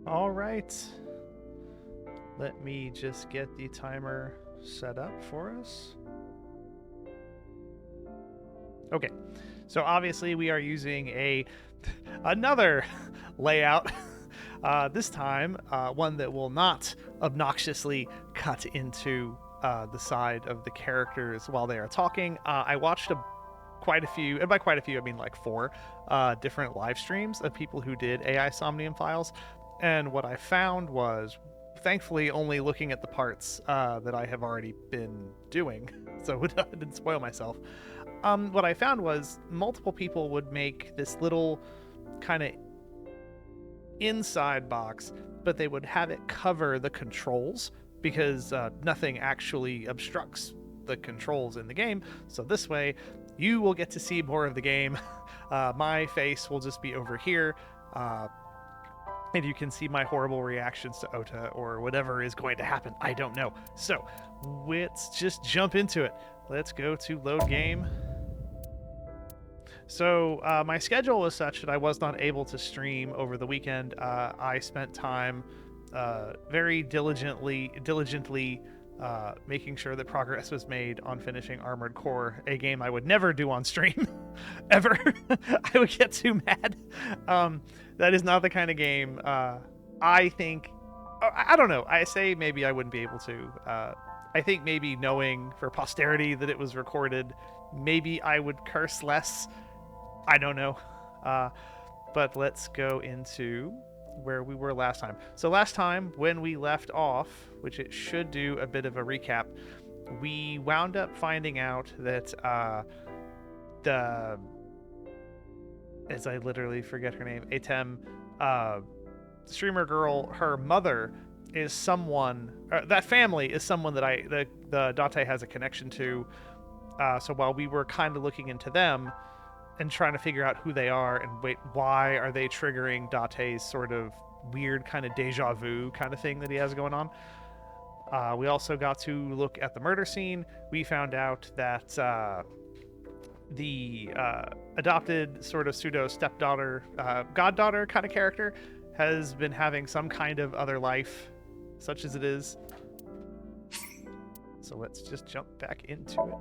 All right. Let me just get the timer set up for us. Okay. So obviously we are using another layout. This time, one that will not obnoxiously cut into the side of the characters while they are talking. I watched quite a few, and by quite a few I mean like 4 different live streams of people who did AI Somnium Files, and what I found was, thankfully, only looking at the parts that I have already been doing, so I didn't spoil myself. What I found was multiple people would make this little kind of inside box, but they would have it cover the controls because nothing actually obstructs the controls in the game. So this way, you will get to see more of the game. My face will just be over here, and you can see my horrible reactions to Ota or whatever is going to happen. I don't know. So let's just jump into it. Let's go to load game. So my schedule was such that I was not able to stream over the weekend. I spent time very diligently making sure that progress was made on finishing Armored Core, a game I would never do on stream, ever. I would get too mad. That is not the kind of game I think... I don't know. I say maybe I wouldn't be able to. I think maybe knowing for posterity that it was recorded, maybe I would curse less. I don't know. But let's go into where we were last time. So last time, when we left off, which it should do a bit of a recap, we wound up finding out that as I literally forget her name, Atem, streamer girl, her mother is someone, that family is someone that the Date has a connection to. So while we were kind of looking into them and trying to figure out who they are and why are they triggering Date's sort of weird kind of deja vu kind of thing that he has going on. We also got to look at the murder scene. We found out that the adopted sort of pseudo stepdaughter, goddaughter kind of character has been having some kind of other life, such as it is. So let's just jump back into it.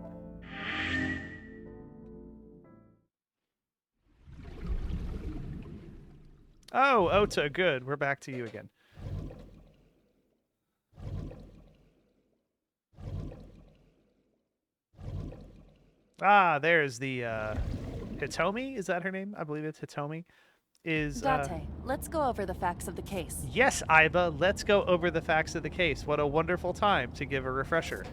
Oh, Ota, good. We're back to you again. Ah, there's the Hitomi. Is that her name? I believe it's Hitomi. Date, let's go over the facts of the case. Yes, Aiba, let's go over the facts of the case. What a wonderful time to give a refresher.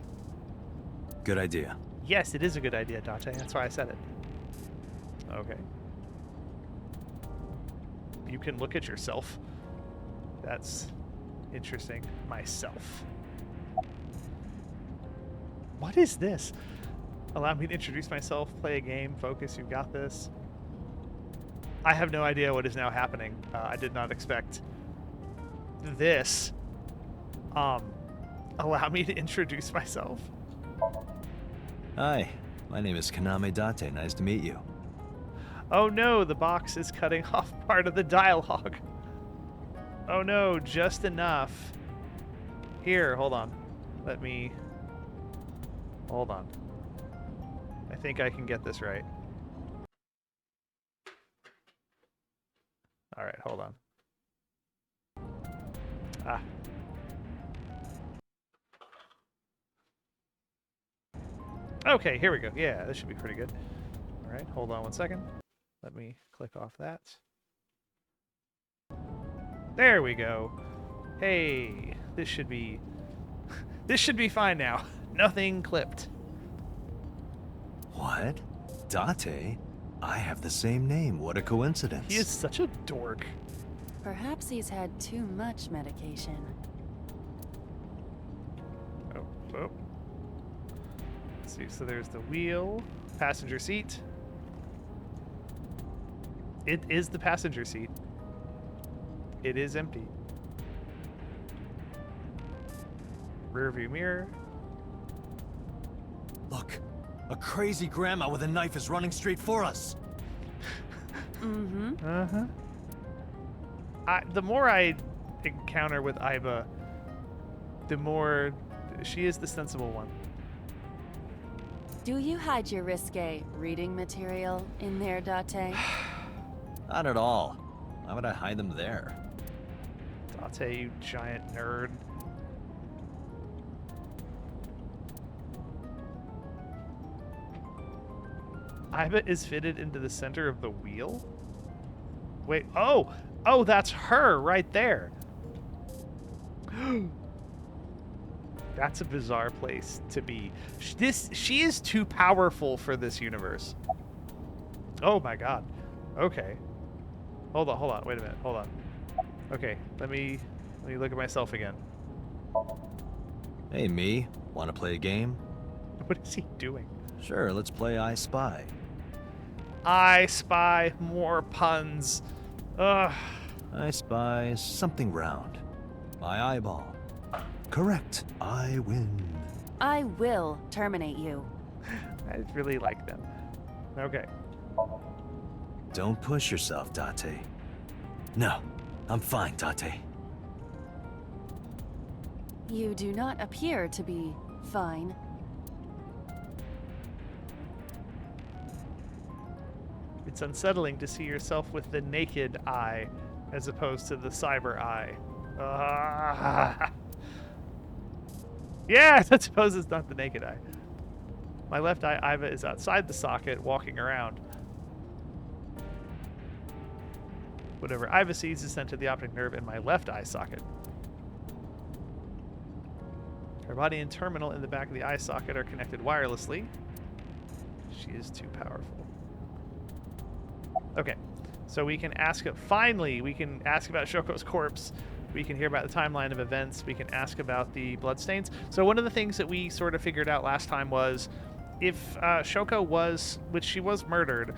Good idea. Yes, it is a good idea, Date. That's why I said it. Okay. You can look at yourself. That's interesting. Myself. What is this? Allow me to introduce myself, play a game, focus, you got this. I have no idea what is now happening. I did not expect this. Allow me to introduce myself. Hi, my name is Kaname Date. Nice to meet you. Oh no, the box is cutting off part of the dialogue. Oh no, just enough. Here, hold on. Hold on. I think I can get this right. All right, hold on. Ah. Okay, here we go. Yeah, this should be pretty good. All right, hold on one second. Let me click off that. There we go. Hey, this should be fine now. Nothing clipped. What? Date? I have the same name. What a coincidence. He is such a dork. Perhaps he's had too much medication. Oh. Let's see, so there's the wheel, passenger seat. It is the passenger seat. It is empty. Rear view mirror. Look, a crazy grandma with a knife is running straight for us. Mm-hmm. Uh-huh. The more I encounter with Iba, the more she is the sensible one. Do you hide your risque reading material in there, Date? Not at all. Why would I hide them there? Date, you giant nerd. Iba is fitted into the center of the wheel? Wait, oh! Oh, that's her right there. That's a bizarre place to be. She is too powerful for this universe. Oh my god. Okay. Hold on, wait a minute, hold on. Okay, let me look at myself again. Hey, me. Want to play a game? What is he doing? Sure, let's play I Spy. I spy more puns. Ugh. I spy something round. My eyeball. Correct. I win. I will terminate you. I really like them. Okay. Don't push yourself, Date. No, I'm fine, Date. You do not appear to be fine. It's unsettling to see yourself with the naked eye as opposed to the cyber eye. Yeah, I suppose it's not the naked eye. My left eye, Iva, is outside the socket, walking around. Whatever Iva sees is sent to the optic nerve in my left eye socket. Her body and terminal in the back of the eye socket are connected wirelessly. She is too powerful. Okay, so we can ask, finally, we can ask about Shoko's corpse. We can hear about the timeline of events. We can ask about the bloodstains. So one of the things that we sort of figured out last time was if Shoko was, which she was murdered,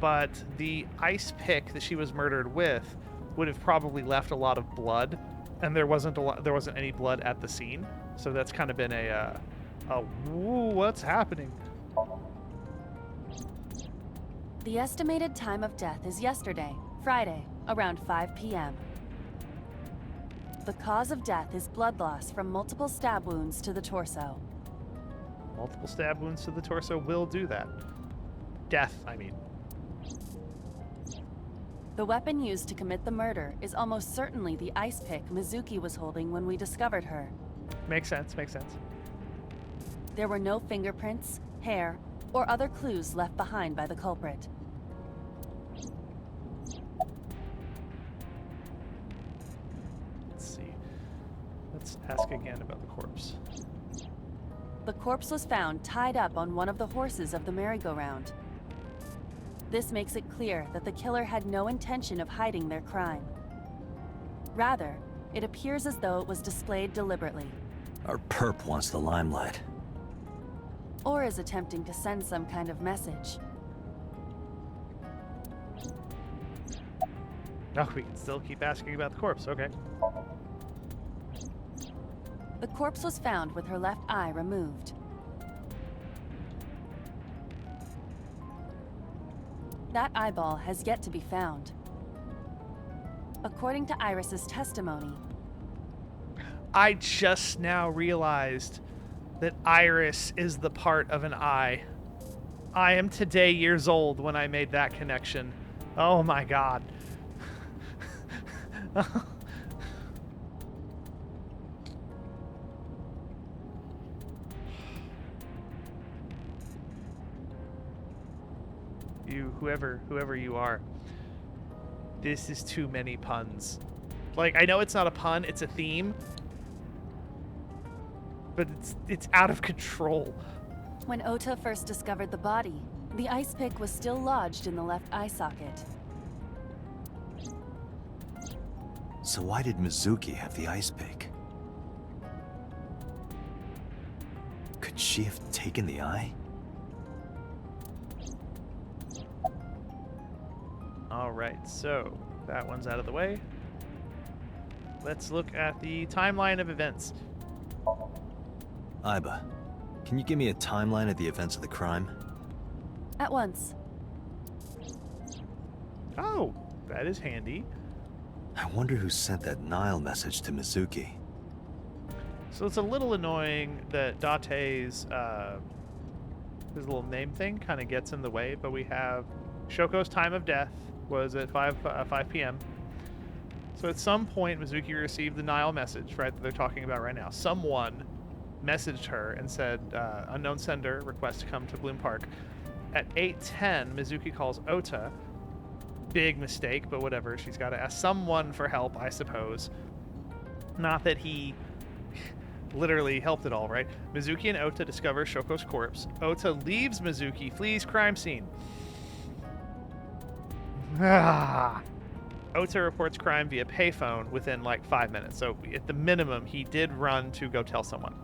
but the ice pick that she was murdered with would have probably left a lot of blood, and there wasn't any blood at the scene. So that's kind of been a whoa, what's happening? The estimated time of death is yesterday, Friday, around 5 p.m. The cause of death is blood loss from multiple stab wounds to the torso. Multiple stab wounds to the torso will do that. Death, I mean. The weapon used to commit the murder is almost certainly the ice pick Mizuki was holding when we discovered her. Makes sense, makes sense. There were no fingerprints, hair, or other clues left behind by the culprit. Let's see. Let's ask again about the corpse. The corpse was found tied up on one of the horses of the merry-go-round. This makes it clear that the killer had no intention of hiding their crime. Rather, it appears as though it was displayed deliberately. Our perp wants the limelight. Or is attempting to send some kind of message. Oh, we can still keep asking about the corpse, okay. The corpse was found with her left eye removed. That eyeball has yet to be found. According to Iris's testimony, I just now realized that iris is the part of an eye. I am today years old when I made that connection. Oh my god. Whoever you are, this is too many puns. Like, I know it's not a pun, it's a theme, but it's out of control. when Ota first discovered the body, the ice pick was still lodged in the left eye socket. So why did Mizuki have the ice pick? Could she have taken the eye? Alright, so that one's out of the way. Let's look at the timeline of events. Iba, can you give me a timeline of the events of the crime? At once. Oh, that is handy. I wonder who sent that Nile message to Mizuki. So it's a little annoying that Date's his little name thing kind of gets in the way, but we have Shoko's time of death was at 5 p.m. So at some point, Mizuki received the Nile message, right, that they're talking about right now. Someone messaged her and said, unknown sender, request to come to Bloom Park. At 8:10, Mizuki calls Ota. Big mistake, but whatever. She's got to ask someone for help, I suppose. Not that he literally helped at all, right? Mizuki and Ota discover Shoko's corpse. Ota leaves Mizuki, flees crime scene. Ota reports crime via payphone within like 5 minutes. So at the minimum, he did run to go tell someone.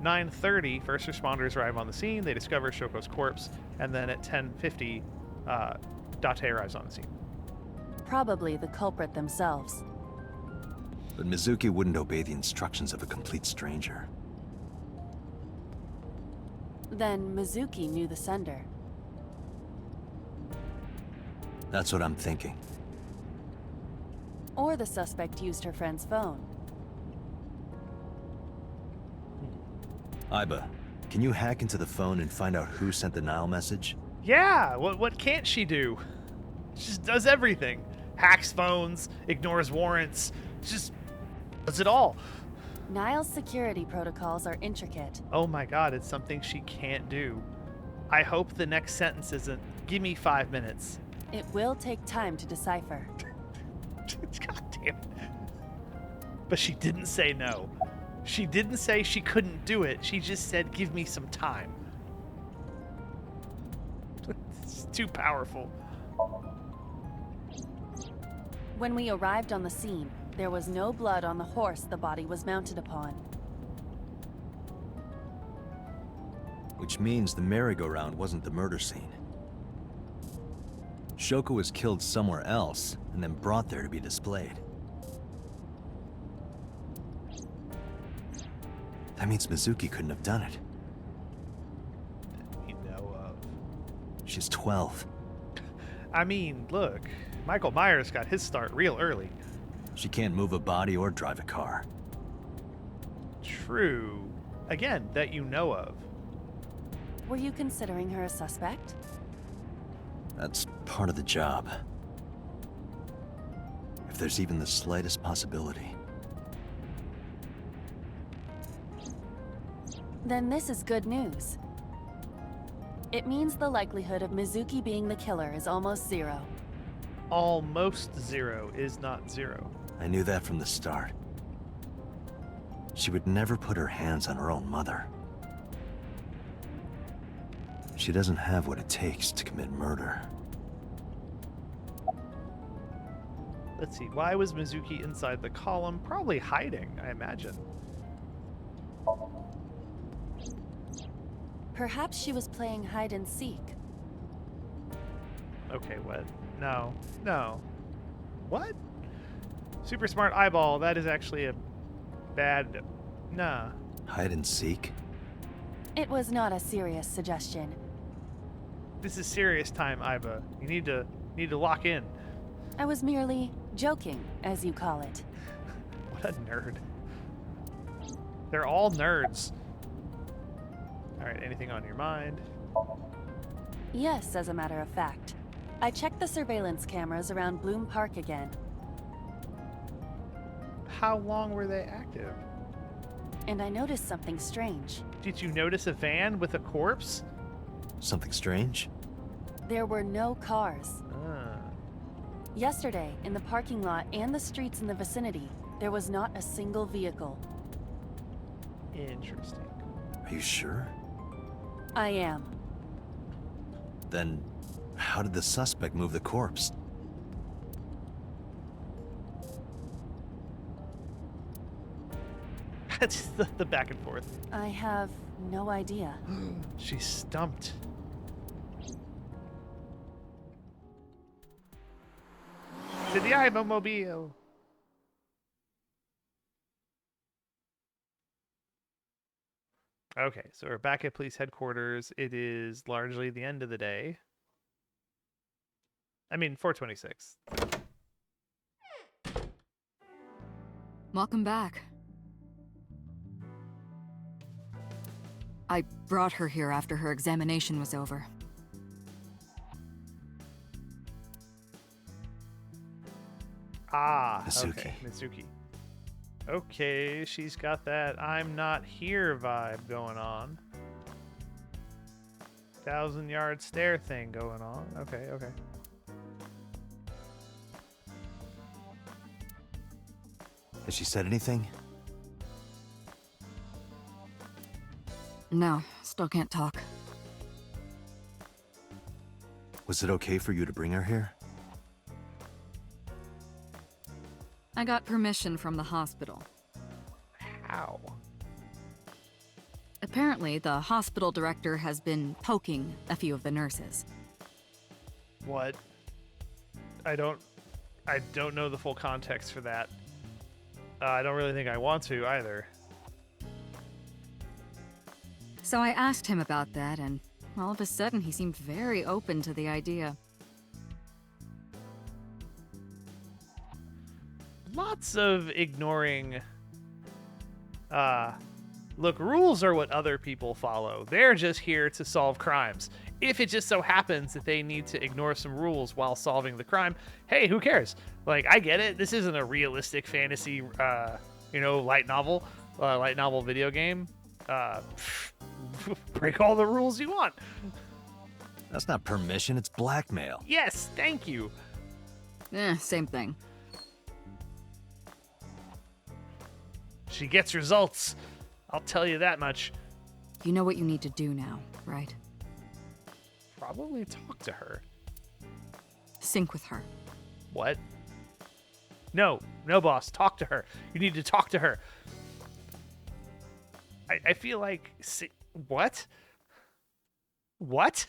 9:30, first responders arrive on the scene. They discover Shoko's corpse. And then at 10:50, Date arrives on the scene. Probably the culprit themselves. But Mizuki wouldn't obey the instructions of a complete stranger. Then Mizuki knew the sender. That's what I'm thinking. Or the suspect used her friend's phone. Aiba, can you hack into the phone and find out who sent the Nile message? Yeah, what can't she do? She just does everything. Hacks phones, ignores warrants, just does it all. Nile's security protocols are intricate. Oh my god, it's something she can't do. I hope the next sentence isn't, give me 5 minutes. It will take time to decipher. God damn it. But she didn't say no. She didn't say she couldn't do it. She just said, give me some time. It's too powerful. When we arrived on the scene, there was no blood on the horse the body was mounted upon. Which means the merry-go-round wasn't the murder scene. Shoko was killed somewhere else and then brought there to be displayed. That means Mizuki couldn't have done it. You know of. She's 12. I mean, look, Michael Myers got his start real early. She can't move a body or drive a car. True. Again, that you know of. Were you considering her a suspect? That's part of the job. If there's even the slightest possibility. Then this is good news. It means the likelihood of Mizuki being the killer is almost zero. Almost zero is not zero. I knew that from the start. She would never put her hands on her own mother. She doesn't have what it takes to commit murder. Let's see, why was Mizuki inside the column? Probably hiding, I imagine. Perhaps she was playing hide and seek. Okay, what? No. No. What? Super smart eyeball, that is actually a bad... Nah. Hide and seek? It was not a serious suggestion. This is serious time, Iba. You need to lock in. I was merely joking, as you call it. What a nerd. They're all nerds. Alright, anything on your mind? Yes, as a matter of fact. I checked the surveillance cameras around Bloom Park again. How long were they active? And I noticed something strange. Did you notice a van with a corpse? Something strange? There were no cars. Ah. Yesterday, in the parking lot and the streets in the vicinity, there was not a single vehicle. Interesting. Are you sure? I am. Then, how did the suspect move the corpse? That's the back and forth. I have no idea. She's stumped. To the Iba-mobile. Okay, so we're back at police headquarters. It is largely the end of the day. I mean, 4:26. Welcome back. I brought her here after her examination was over. Ah, Mitsuki. okay, Mitsuki. Okay, she's got that I'm not here vibe going on. 1,000-yard stare thing going on. Okay, okay. Has she said anything? No, still can't talk. Was it okay for you to bring her here? I got permission from the hospital. How? Apparently, the hospital director has been poking a few of the nurses. What? I don't know the full context for that. I don't really think I want to either. So I asked him about that, and all of a sudden he seemed very open to the idea. Lots of ignoring. Look, rules are what other people follow. They're just here to solve crimes. If it just so happens that they need to ignore some rules while solving the crime, hey, who cares? Like, I get it. This isn't a realistic fantasy, light novel video game. Break all the rules you want. That's not permission, it's blackmail. Yes, thank you. Same thing. She gets results. I'll tell you that much. You know what you need to do now, right? Probably talk to her. Sync with her. What? No, boss. Talk to her. You need to talk to her. I feel like... What? What?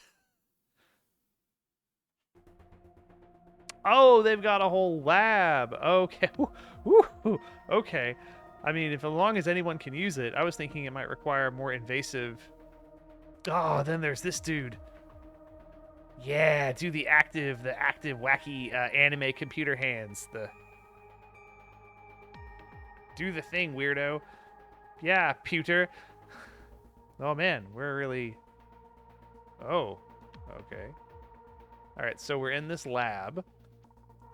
Oh, they've got a whole lab. Okay. Woo. Okay. I mean, as long as anyone can use it, I was thinking it might require more invasive... Oh, then there's this dude. Yeah, do the active, wacky anime computer hands. Do the thing, weirdo. Yeah, pewter. Oh, man, we're really... Oh, okay. All right, so we're in this lab.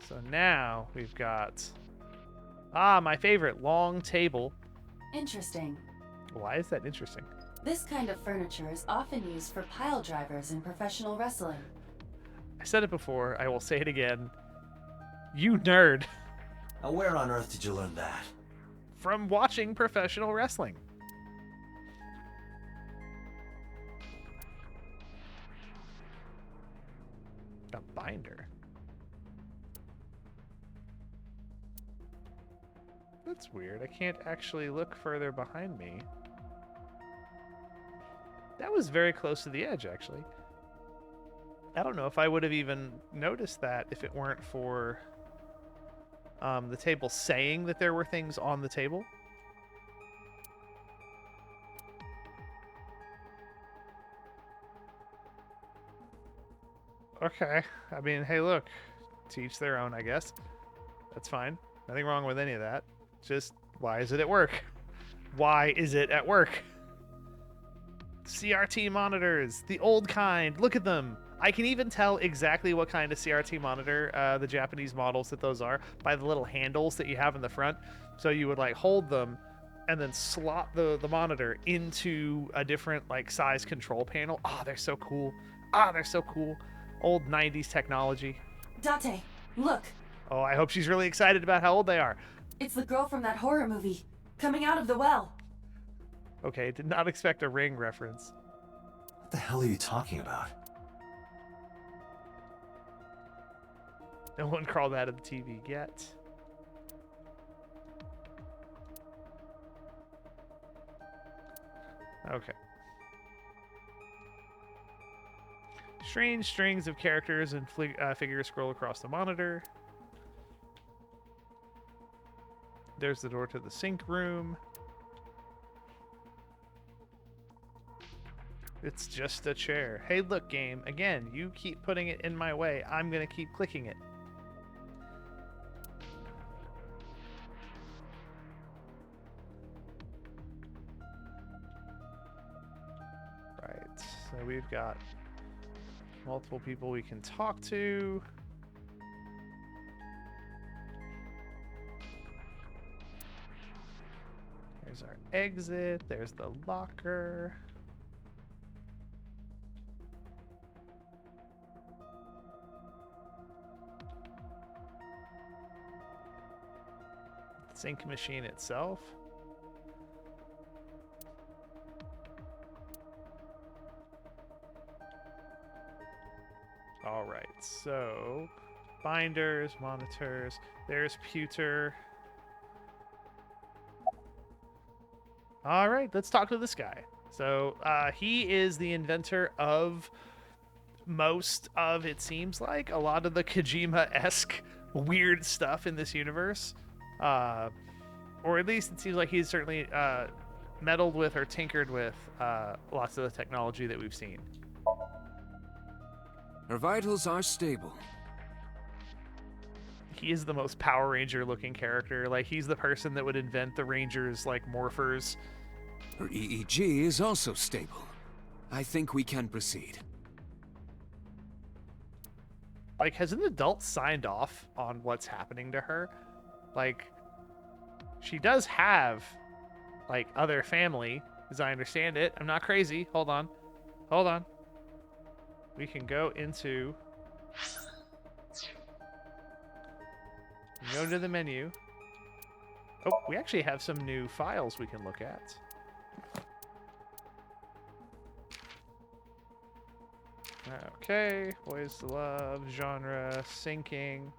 So now we've got... Ah, my favorite, long table. Interesting. Why is that interesting? This kind of furniture is often used for pile drivers in professional wrestling. I said it before, I will say it again. You nerd. Now where on earth did you learn that? From watching professional wrestling. A binder. That's weird. I can't actually look further behind me. That was very close to the edge, actually. I don't know if I would have even noticed that if it weren't for the table saying that there were things on the table. Okay. I mean, hey, look. To each their own, I guess. That's fine. Nothing wrong with any of that. Just, why is it at work? Why is it at work? CRT monitors. The old kind. Look at them. I can even tell exactly what kind of CRT monitor the Japanese models that those are by the little handles that you have in the front. So you would like hold them and then slot the monitor into a different like size control panel. Oh, they're so cool. They're so cool. Old 90s technology. Date, look. Oh, I hope she's really excited about how old they are. It's the girl from that horror movie, coming out of the well. Okay, did not expect a Ring reference. What the hell are you talking about? No one crawled out of the TV yet. Okay. Strange strings of characters and figures scroll across the monitor. There's the door to the sync room. It's just a chair. Hey, look, game. Again, you keep putting it in my way. I'm going to keep clicking it. So we've got multiple people we can talk to. There's our exit. There's the locker. Sync machine itself. All right, so binders, monitors. There's pewter. All right, let's talk to this guy. So he is the inventor of most of, it seems like, a lot of the Kojima-esque weird stuff in this universe. Or at least it seems like he's certainly meddled with or tinkered with lots of the technology that we've seen. Her vitals are stable. He is the most Power Ranger looking character. Like, he's the person that would invent the Rangers, like, morphers. Her EEG is also stable. I think we can proceed. Like, has an adult signed off on what's happening to her? Like, she does have, like, other family, as I understand it. I'm not crazy. Hold on. Hold on. We can go into... Go to the menu. Oh, we actually have some new files we can look at. Okay, Boys to Love, genre, syncing.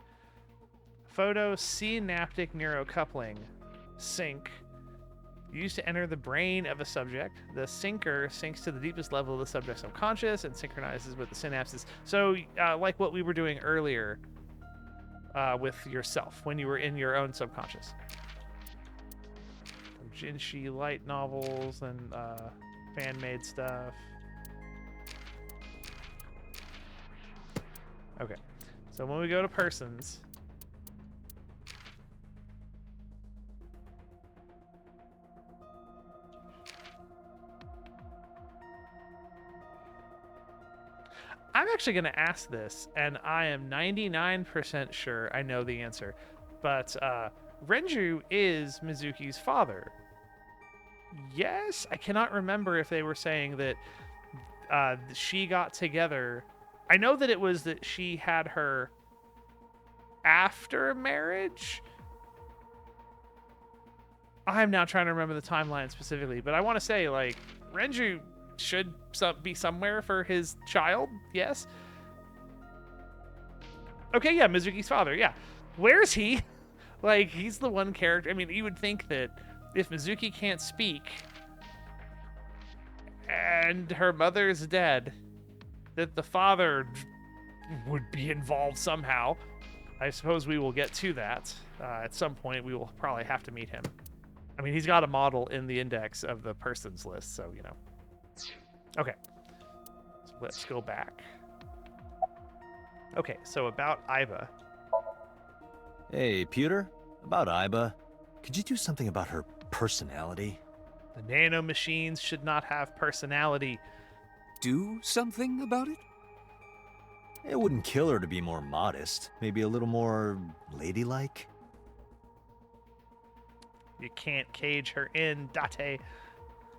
Photo, synaptic neurocoupling. Sync. Used to enter the brain of a subject. The syncer syncs to the deepest level of the subject's subconscious and synchronizes with the synapses. So, like what we were doing earlier with yourself, when you were in your own subconscious. Jinshi light novels and fan-made stuff. Okay, so when we go to persons, I'm actually going to ask this, and I am 99% sure I know the answer, but Renju is Mizuki's father. Yes, I cannot remember if they were saying that she got together. I know that it was that she had her after marriage. I'm now trying to remember the timeline specifically, but I want to say, like, Renju should be somewhere for his child, yes? Okay, yeah, Mizuki's father, yeah. Where's he? Like, he's the one character. I mean, you would think that if Mizuki can't speak and her mother's dead, that the father would be involved somehow. I suppose we will get to that. At some point, we will probably have to meet him. I mean, he's got a model in the index of the persons list, so, you know. Okay. So let's go back. Okay, so about Iba. Hey, Pewter. About Iba. Could you do something about her personality? The nano machines should not have personality. Do something about it? It wouldn't kill her to be more modest. Maybe a little more ladylike? You can't cage her in, Date.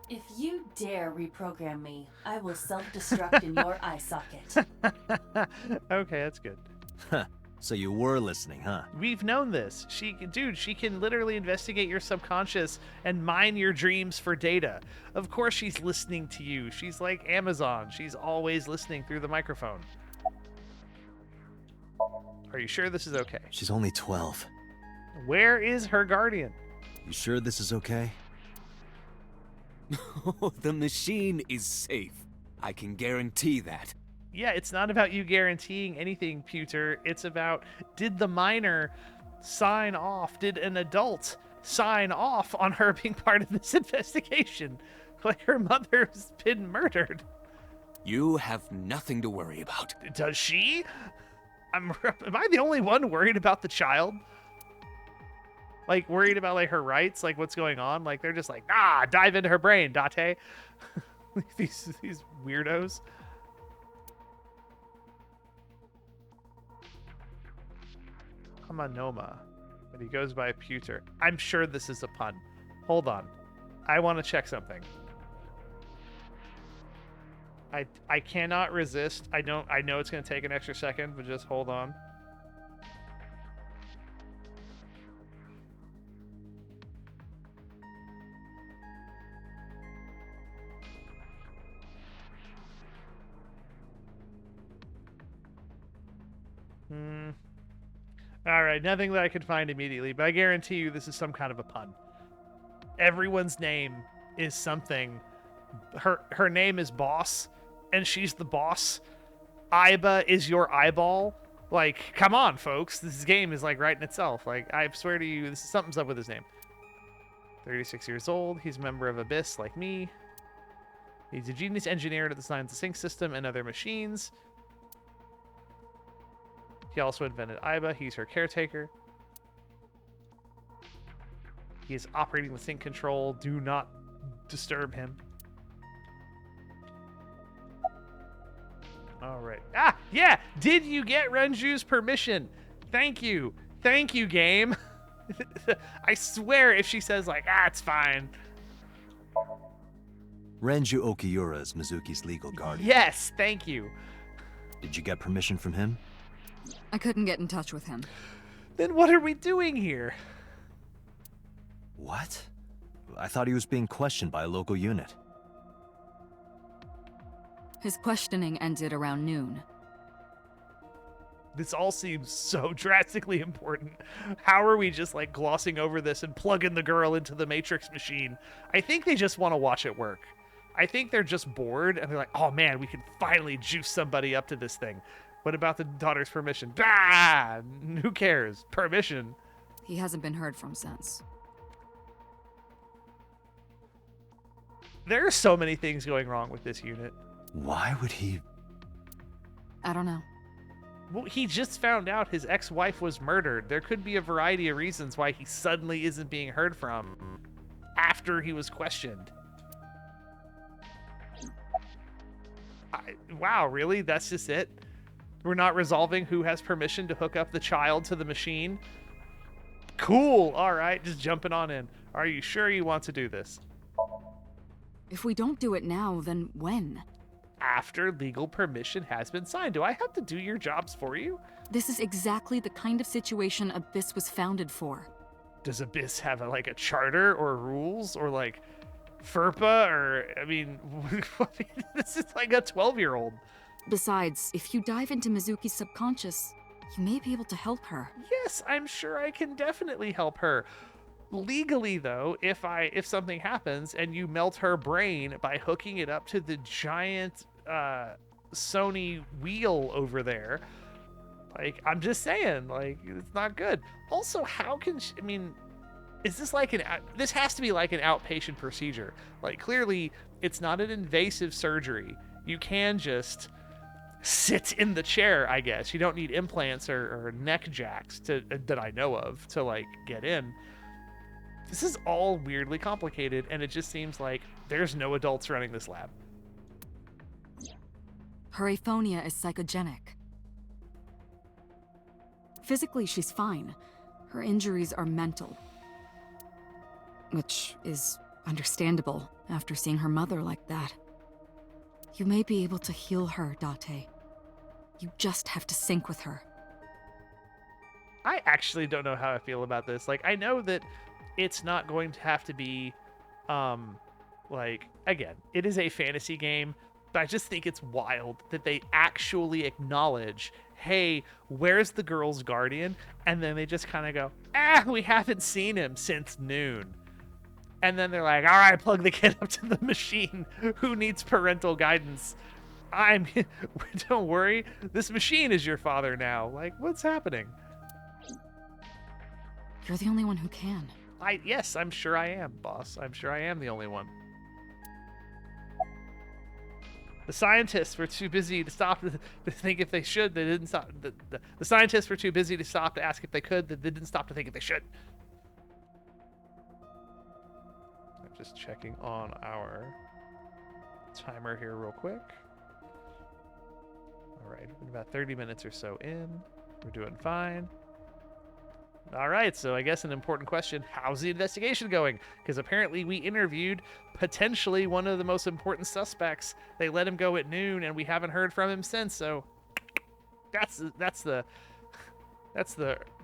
If you dare reprogram me, I will self-destruct in your eye socket. Okay, that's good. So you were listening, huh? We've known this. She can literally investigate your subconscious and mine your dreams for data. Of course she's listening to you. She's like Amazon. She's always listening through the microphone. Are you sure this is okay? She's only 12. Where is her guardian? You sure this is okay? The machine is safe. I can guarantee that. Yeah, it's not about you guaranteeing anything, Pewter. It's about, did the minor sign off? Did an adult sign off on her being part of this investigation? Like, her mother's been murdered. You have nothing to worry about. Does she? Am I the only one worried about the child? Like, worried about, like, her rights? Like, what's going on? Like, they're just like, dive into her brain, Date. these weirdos. Hamanoma, but he goes by Pewter. I'm sure this is a pun. Hold on. I want to check something. I cannot resist. I know it's going to take an extra second, but just hold on. All right, nothing that I could find immediately, but I guarantee you this is some kind of a pun. Everyone's name is something. Her name is Boss, and she's the boss. Iba is your eyeball. Like, come on, folks. This game is like writing itself. Like, I swear to you, something's up with his name. 36 years old. He's a member of Abyss, like me. He's a genius engineer that designs the sync system and other machines. He also invented Iba. He's her caretaker. He is operating the sync control. Do not disturb him. All right. Ah, yeah. Did you get Renju's permission? Thank you. Thank you, game. I swear if she says like, it's fine. Renju Okiura is Mizuki's legal guardian. Yes, thank you. Did you get permission from him? I couldn't get in touch with him. Then what are we doing here? What? I thought he was being questioned by a local unit. His questioning ended around noon. This all seems so drastically important. How are we just like glossing over this and plugging the girl into the Matrix machine? I think they just want to watch it work. I think they're just bored and they're like, oh man, we can finally juice somebody up to this thing. What about the daughter's permission? Bah! Who cares? Permission. He hasn't been heard from since. There are so many things going wrong with this unit. Why would he? I don't know. Well, he just found out his ex-wife was murdered. There could be a variety of reasons why he suddenly isn't being heard from after he was questioned. Wow, really? That's just it? We're not resolving who has permission to hook up the child to the machine? Cool. All right, just jumping on in. Are you sure you want to do this? If we don't do it now, then when? After legal permission has been signed. Do I have to do your jobs for you? This is exactly the kind of situation Abyss was founded for. Does Abyss have a charter or rules or like FERPA or, I mean, this is like a 12-year-old. Besides, if you dive into Mizuki's subconscious, you may be able to help her. Yes, I'm sure I can definitely help her. Legally, though, if something happens and you melt her brain by hooking it up to the giant Sony wheel over there, like, I'm just saying, like, it's not good. Also, how can she, I mean, is this like this has to be like an outpatient procedure. Like, clearly, it's not an invasive surgery. You can just sit in the chair, I guess. You don't need implants or neck jacks that I know of to like get in. This is all weirdly complicated, and it just seems like there's no adults running this lab. Her aphonia is psychogenic. Physically, she's fine. Her injuries are mental. Which is understandable after seeing her mother like that. You may be able to heal her, Date. You just have to sync with her. I actually don't know how I feel about this. Like, I know that it's not going to have to be, again, it is a fantasy game, but I just think it's wild that they actually acknowledge, hey, where's the girl's guardian? And then they just kind of go, we haven't seen him since noon. And then they're like, all right, plug the kid up to the machine. Who needs parental guidance? Don't worry, this machine is your father now. Like, what's happening? You're the only one who can. Yes, I'm sure I am, boss. I'm sure I am the only one. The scientists were too busy to stop to think if they should. They didn't stop. The scientists were too busy to stop to ask if they could. They didn't stop to think if they should. I'm just checking on our timer here real quick. All right, we're about 30 minutes or so in. We're doing fine. All right, so I guess an important question, how's the investigation going? Because apparently we interviewed potentially one of the most important suspects. They let him go at noon, and we haven't heard from him since, so that's the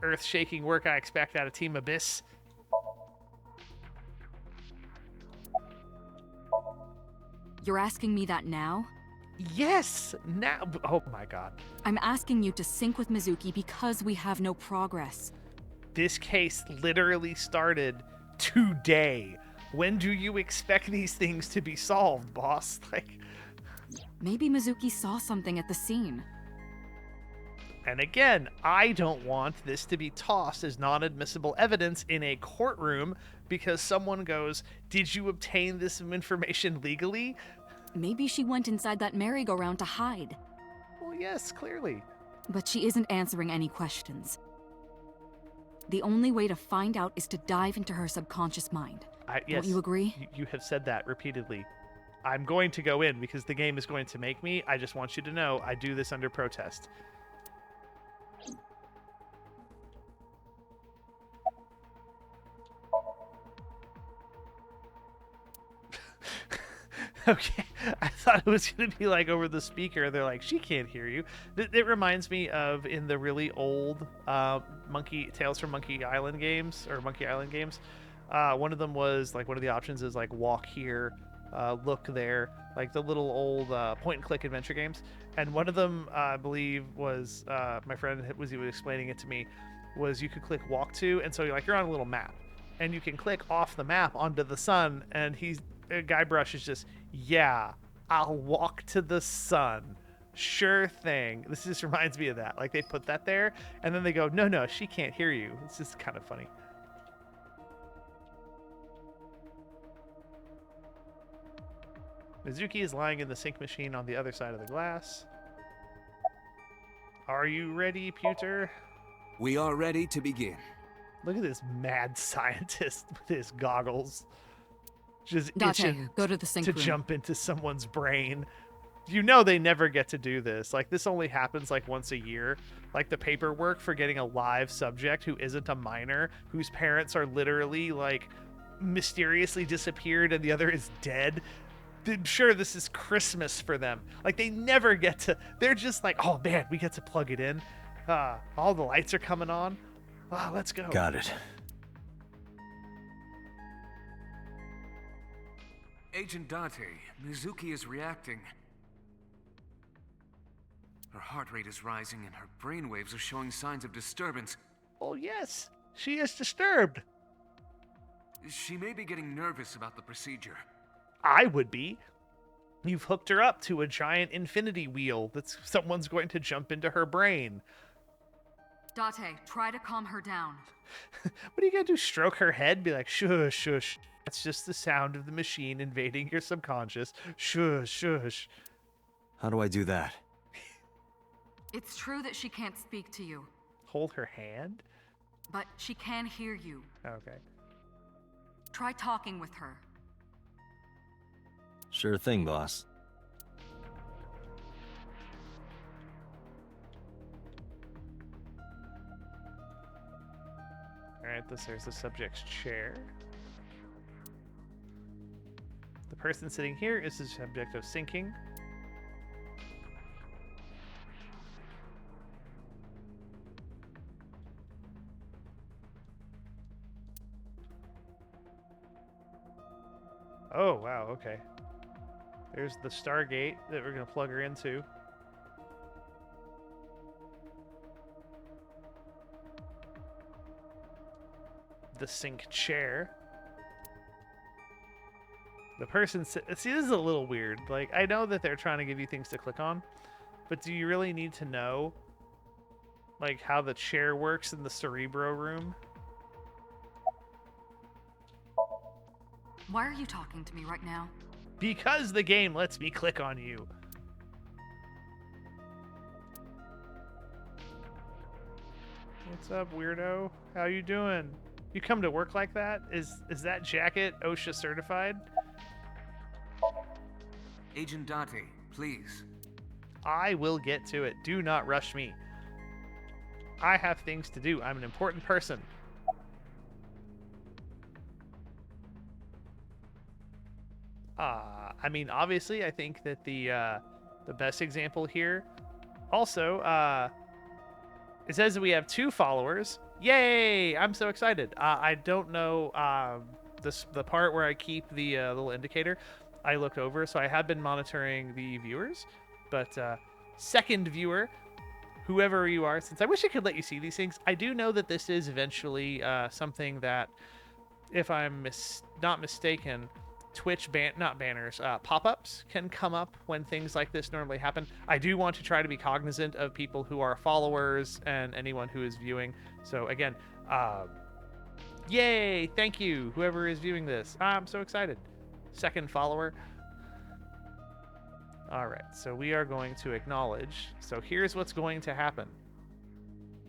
earth-shaking work I expect out of Team Abyss. You're asking me that now? Yes! Now... Oh my god. I'm asking you to sync with Mizuki because we have no progress. This case literally started today. When do you expect these things to be solved, boss? Like... Maybe Mizuki saw something at the scene. And again, I don't want this to be tossed as non-admissible evidence in a courtroom because someone goes, did you obtain this information legally? Maybe she went inside that merry-go-round to hide. Well, yes, clearly. But she isn't answering any questions. The only way to find out is to dive into her subconscious mind. Yes, don't you agree? You have said that repeatedly. I'm going to go in because the game is going to make me. I just want you to know I do this under protest. Okay, I thought it was going to be like over the speaker. They're like, she can't hear you. It reminds me of in the really old Tales from Monkey Island games, or Monkey Island games. One of them was like, one of the options is like walk here, look there, like the little old point and click adventure games. And one of them, I believe, was my friend was explaining it to me, was you could click walk to, and so you're on a little map, and you can click off the map onto the sun, and Guybrush is just, yeah, I'll walk to the sun. Sure thing. This just reminds me of that. Like, they put that there, and then they go, no, she can't hear you. It's just kind of funny. Mizuki is lying in the sync machine on the other side of the glass. Are you ready, Pewter? We are ready to begin. Look at this mad scientist with his goggles. Just Date, itching go to the sync to room. jump into someone's brain. You know they never get to do this. Like, this only happens like once a year. Like the paperwork for getting a live subject who isn't a minor, whose parents are literally like mysteriously disappeared and the other is dead. I'm sure this is Christmas for them. Like, they never get to, they're just like, oh man, we get to plug it in. All the lights are coming on. Let's go. Got it. Agent Date, Mizuki is reacting. Her heart rate is rising and her brainwaves are showing signs of disturbance. Oh yes, she is disturbed. She may be getting nervous about the procedure. I would be. You've hooked her up to a giant infinity wheel that someone's going to jump into her brain. Date, try to calm her down. What are you going to do, stroke her head? Be like, shush, shush. That's just the sound of the machine invading your subconscious. Shush, shush. How do I do that? It's true that she can't speak to you, Hold her hand? but she can hear you. Okay. Try talking with her. Sure thing, boss. Alright, there's the subject's chair. The person sitting here is the subject of Psynching. Oh, wow, okay. There's the Stargate that we're going to plug her into. The sync chair. The person... See, this is a little weird. Like, I know that they're trying to give you things to click on, but do you really need to know, like, how the chair works in the Cerebro room? Why are you talking to me right now? Because the game lets me click on you. What's up, weirdo? How you doing? You come to work like that? Is that jacket OSHA certified? Agent Date, please. I will get to it. Do not rush me. I have things to do. I'm an important person. I mean, obviously, I think that the best example here. Also, it says that we have 2 followers. Yay! I'm so excited. I don't know the part where I keep the little indicator. I looked over, so I have been monitoring the viewers. But second viewer, whoever you are, since I wish I could let you see these things, I do know that this is eventually something that, if I'm not mistaken, Twitch not banners, pop-ups can come up when things like this normally happen. I do want to try to be cognizant of people who are followers and anyone who is viewing. So again, yay, thank you, whoever is viewing this. I'm so excited. Second follower. All right, so we are going to acknowledge. So here's what's going to happen.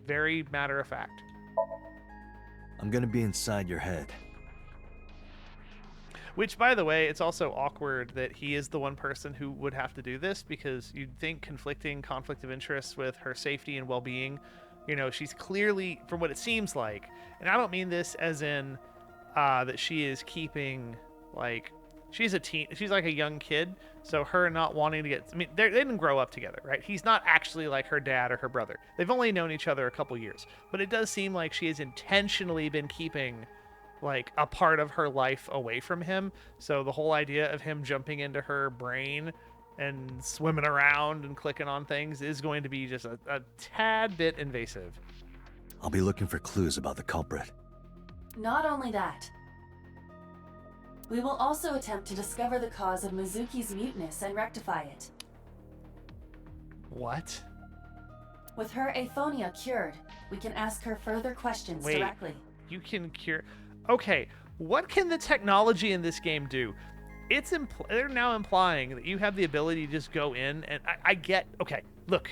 Very matter of fact. I'm gonna be inside your head. Which, by the way, it's also awkward that he is the one person who would have to do this, because you'd think conflict of interest with her safety and well-being. You know, she's clearly, from what it seems like, and I don't mean this as in that she is keeping, like, she's like a young kid, so her not wanting to get, I mean, they didn't grow up together, right? He's not actually like her dad or her brother. They've only known each other a couple years, but it does seem like she has intentionally been keeping like a part of her life away from him. So the whole idea of him jumping into her brain and swimming around and clicking on things is going to be just a tad bit invasive. I'll be looking for clues about the culprit. Not only that, we will also attempt to discover the cause of Mizuki's muteness and rectify it. What? With her aphonia cured, we can ask her further questions directly. You can cure... Okay, what can the technology in this game do? They're now implying that you have the ability to just go in, and I get... Okay, look.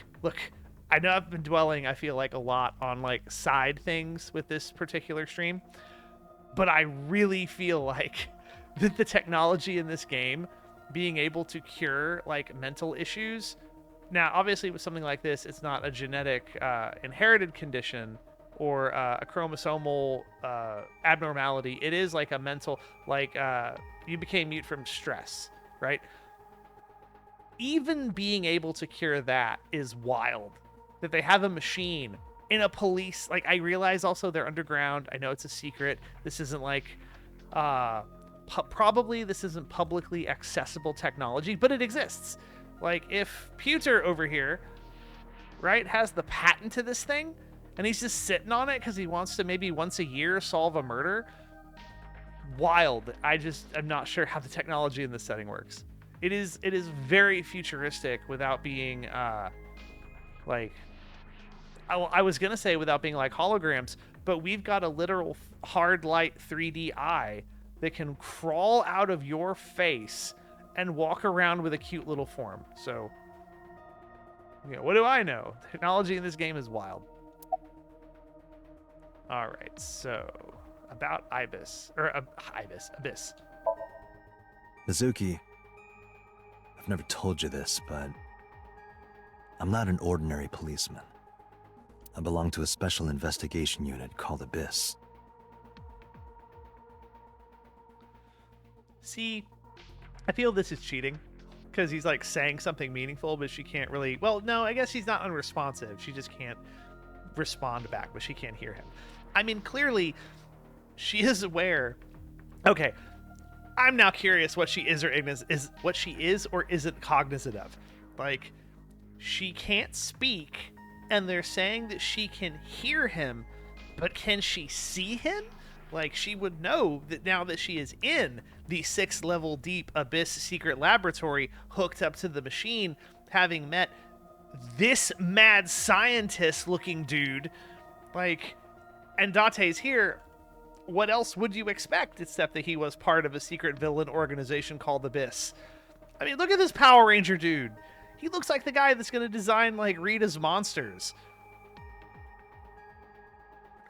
I know I've been dwelling, I feel like, a lot on, like, side things with this particular stream, but I really feel like that the technology in this game, being able to cure, like, mental issues... Now, obviously, with something like this, it's not a genetic, inherited condition, or a chromosomal abnormality. It is like a mental, like you became mute from stress, right? Even being able to cure that is wild. That they have a machine in a police, like, I realize also they're underground. I know it's a secret. This isn't like, probably this isn't publicly accessible technology, but it exists. Like, if Pewter over here, right, has the patent to this thing, and he's just sitting on it because he wants to maybe once a year solve a murder. Wild. I'm not sure how the technology in this setting works. It is very futuristic without being, like... I was going to say without being like holograms, but we've got a literal hard light 3D eye that can crawl out of your face and walk around with a cute little form. So, you know, what do I know? Technology in this game is wild. All right, so about Abyss. Mizuki, I've never told you this, but I'm not an ordinary policeman. I belong to a special investigation unit called Abyss. See, I feel this is cheating, because he's like saying something meaningful, but she can't really... Well, no, I guess she's not unresponsive. She just can't respond back, but she can't hear him. I mean, clearly, she is aware. Okay, I'm now curious what she is or isn't cognizant of. Like, she can't speak, and they're saying that she can hear him, but can she see him? Like, she would know that now that she is in the 6-level deep Abyss secret laboratory, hooked up to the machine, having met this mad scientist-looking dude, like... And Date's here. What else would you expect except that he was part of a secret villain organization called Abyss? I mean, look at this Power Ranger dude. He looks like the guy that's going to design, like, Rita's monsters.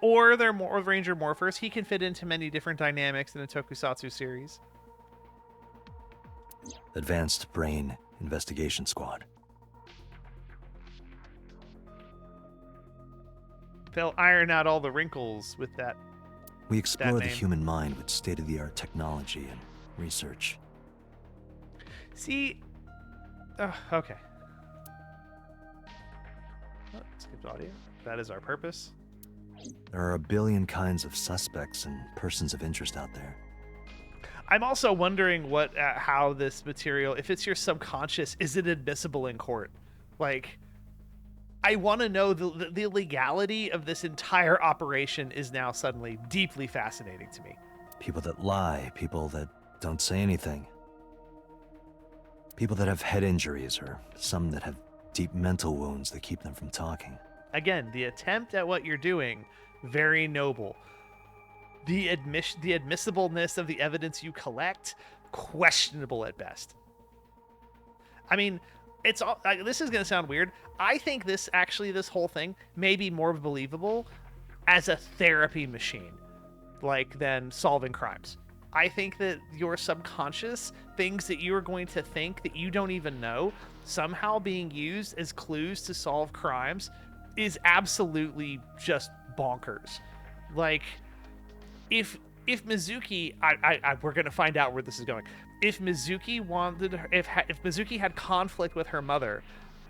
Or they're more Ranger Morphers. He can fit into many different dynamics in a Tokusatsu series. Advanced Brain Investigation Squad. They'll iron out all the wrinkles with that. We explore the name. human mind with state-of-the-art technology and research. See? Okay. Oh, skipped audio. That is our purpose. There are a billion kinds of suspects and persons of interest out there. I'm also wondering how this material, if it's your subconscious, is it admissible in court? Like, I want to know the legality of this entire operation is now suddenly deeply fascinating to me. People that lie, people that don't say anything. People that have head injuries, or some that have deep mental wounds that keep them from talking. Again, the attempt at what you're doing, very noble. The admissibleness of the evidence you collect, questionable at best. I mean, it's all, this is going to sound weird. I think this whole thing may be more believable as a therapy machine, than solving crimes. I think that your subconscious, things that you are going to think that you don't even know, somehow being used as clues to solve crimes is absolutely just bonkers. If Mizuki, we're going to find out where this is going. If Mizuki if Mizuki had conflict with her mother,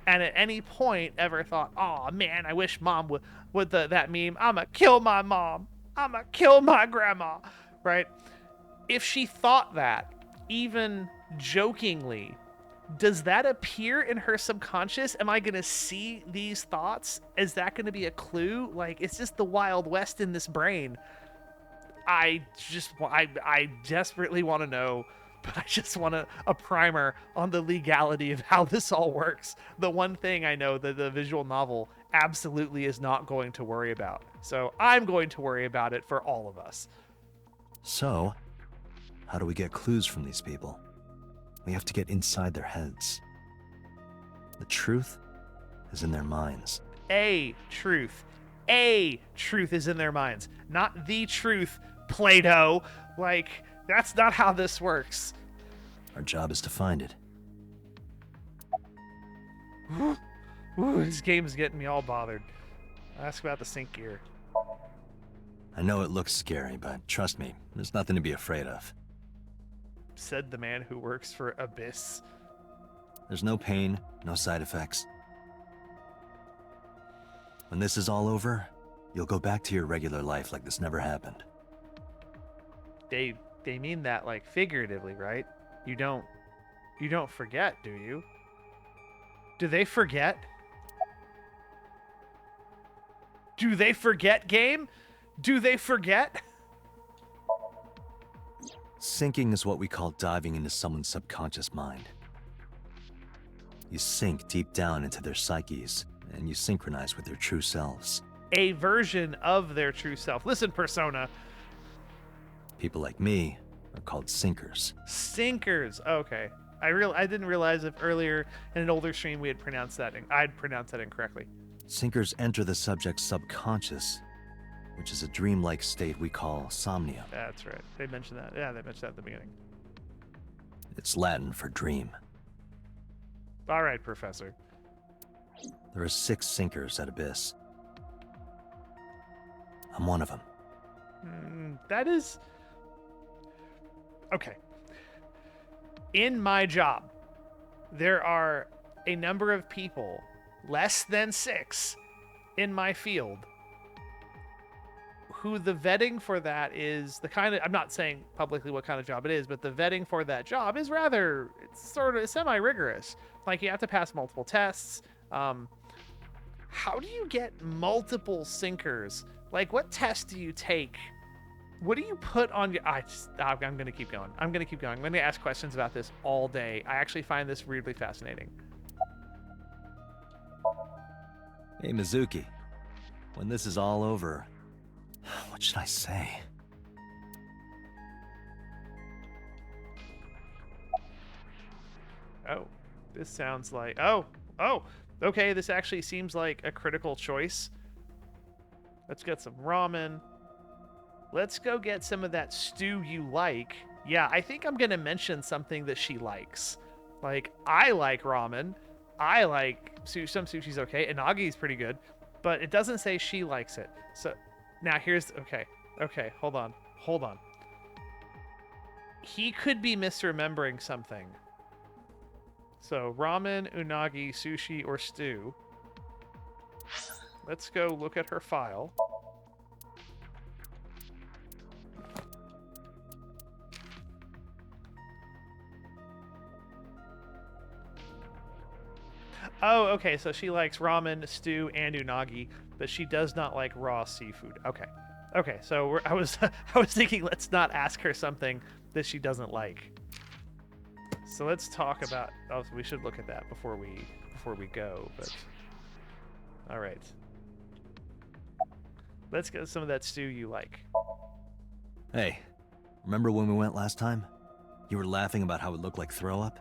and at any point ever thought, "Oh man, I wish mom would that meme, I'ma kill my mom, I'ma kill my grandma," right? If she thought that, even jokingly, does that appear in her subconscious? Am I going to see these thoughts? Is that going to be a clue? It's just the Wild West in this brain. I desperately want to know, but I just want a primer on the legality of how this all works. The one thing I know that the visual novel absolutely is not going to worry about. So I'm going to worry about it for all of us. So, how do we get clues from these people? We have to get inside their heads. The truth is in their minds. A truth is in their minds. Not the truth, Plato. That's not how this works. Our job is to find it. Ooh, this game is getting me all bothered. Ask about the sync gear. I know it looks scary, but trust me, there's nothing to be afraid of. Said the man who works for Abyss. There's no pain, no side effects. When this is all over, you'll go back to your regular life like this never happened. They mean that figuratively, right? You don't forget, do you? Do they forget? Do they forget, game? Do they forget? Syncing is what we call diving into someone's subconscious mind. You sink deep down into their psyches, and you synchronize with their true selves. A version of their true self. Listen, Persona. People like me are called sinkers. Sinkers. Okay. I didn't realize if earlier in an older stream we had pronounced that. I'd pronounced that incorrectly. Sinkers enter the subject's subconscious, which is a dreamlike state we call somnium. That's right. They mentioned that. Yeah, they mentioned that at the beginning. It's Latin for dream. All right, Professor. There are 6 sinkers at Abyss. I'm one of them. That is... Okay. In my job, there are a number of people, less than 6, in my field, who the vetting for that is the kind of... I'm not saying publicly what kind of job it is, but the vetting for that job is it's sort of semi-rigorous. You have to pass multiple tests. How do you get multiple sinkers? What test do you take? What do you put on your... I'm going to keep going. I'm going to ask questions about this all day. I actually find this weirdly fascinating. Hey, Mizuki. When this is all over, what should I say? Oh, this sounds like... Oh, okay, this actually seems like a critical choice. Let's get some ramen. Let's go get some of that stew you like. Yeah, I think I'm going to mention something that she likes. I like ramen. I like some sushi's okay. Inagi's pretty good. but it doesn't say she likes it. So now here's okay, hold on. He could be misremembering something. So ramen, unagi, sushi, or stew. Let's go look at her file. Oh, okay, so she likes ramen, stew, and unagi, but she does not like raw seafood. Okay, so I was thinking let's not ask her something that she doesn't like. So let's talk about. Oh, we should look at that before we go. But all right, let's get some of that stew you like. Hey, remember when we went last time? You were laughing about how it looked like throw up?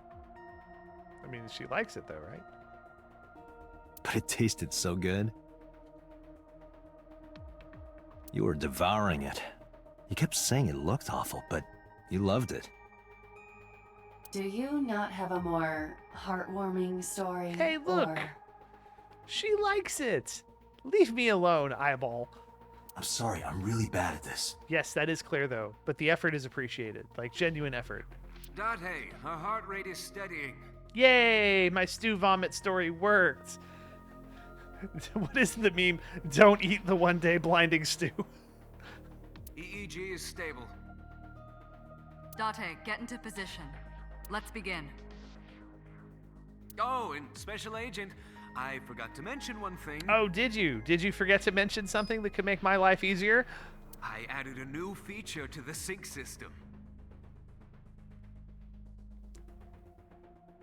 I mean, she likes it though, right? But it tasted so good. You were devouring it. You kept saying it looked awful, but you loved it. Do you not have a more heartwarming story? Hey, look! Or... She likes it! Leave me alone, eyeball. I'm sorry, I'm really bad at this. Yes, that is clear though, but the effort is appreciated. Like, genuine effort. Date, her heart rate is steadying. Yay! My stew vomit story worked! What is the meme? Don't eat the one-day blinding stew. EEG is stable. Date, get into position. Let's begin. Oh, and Special Agent, I forgot to mention one thing. Oh, did you? Did you forget to mention something that could make my life easier? I added a new feature to the sync system.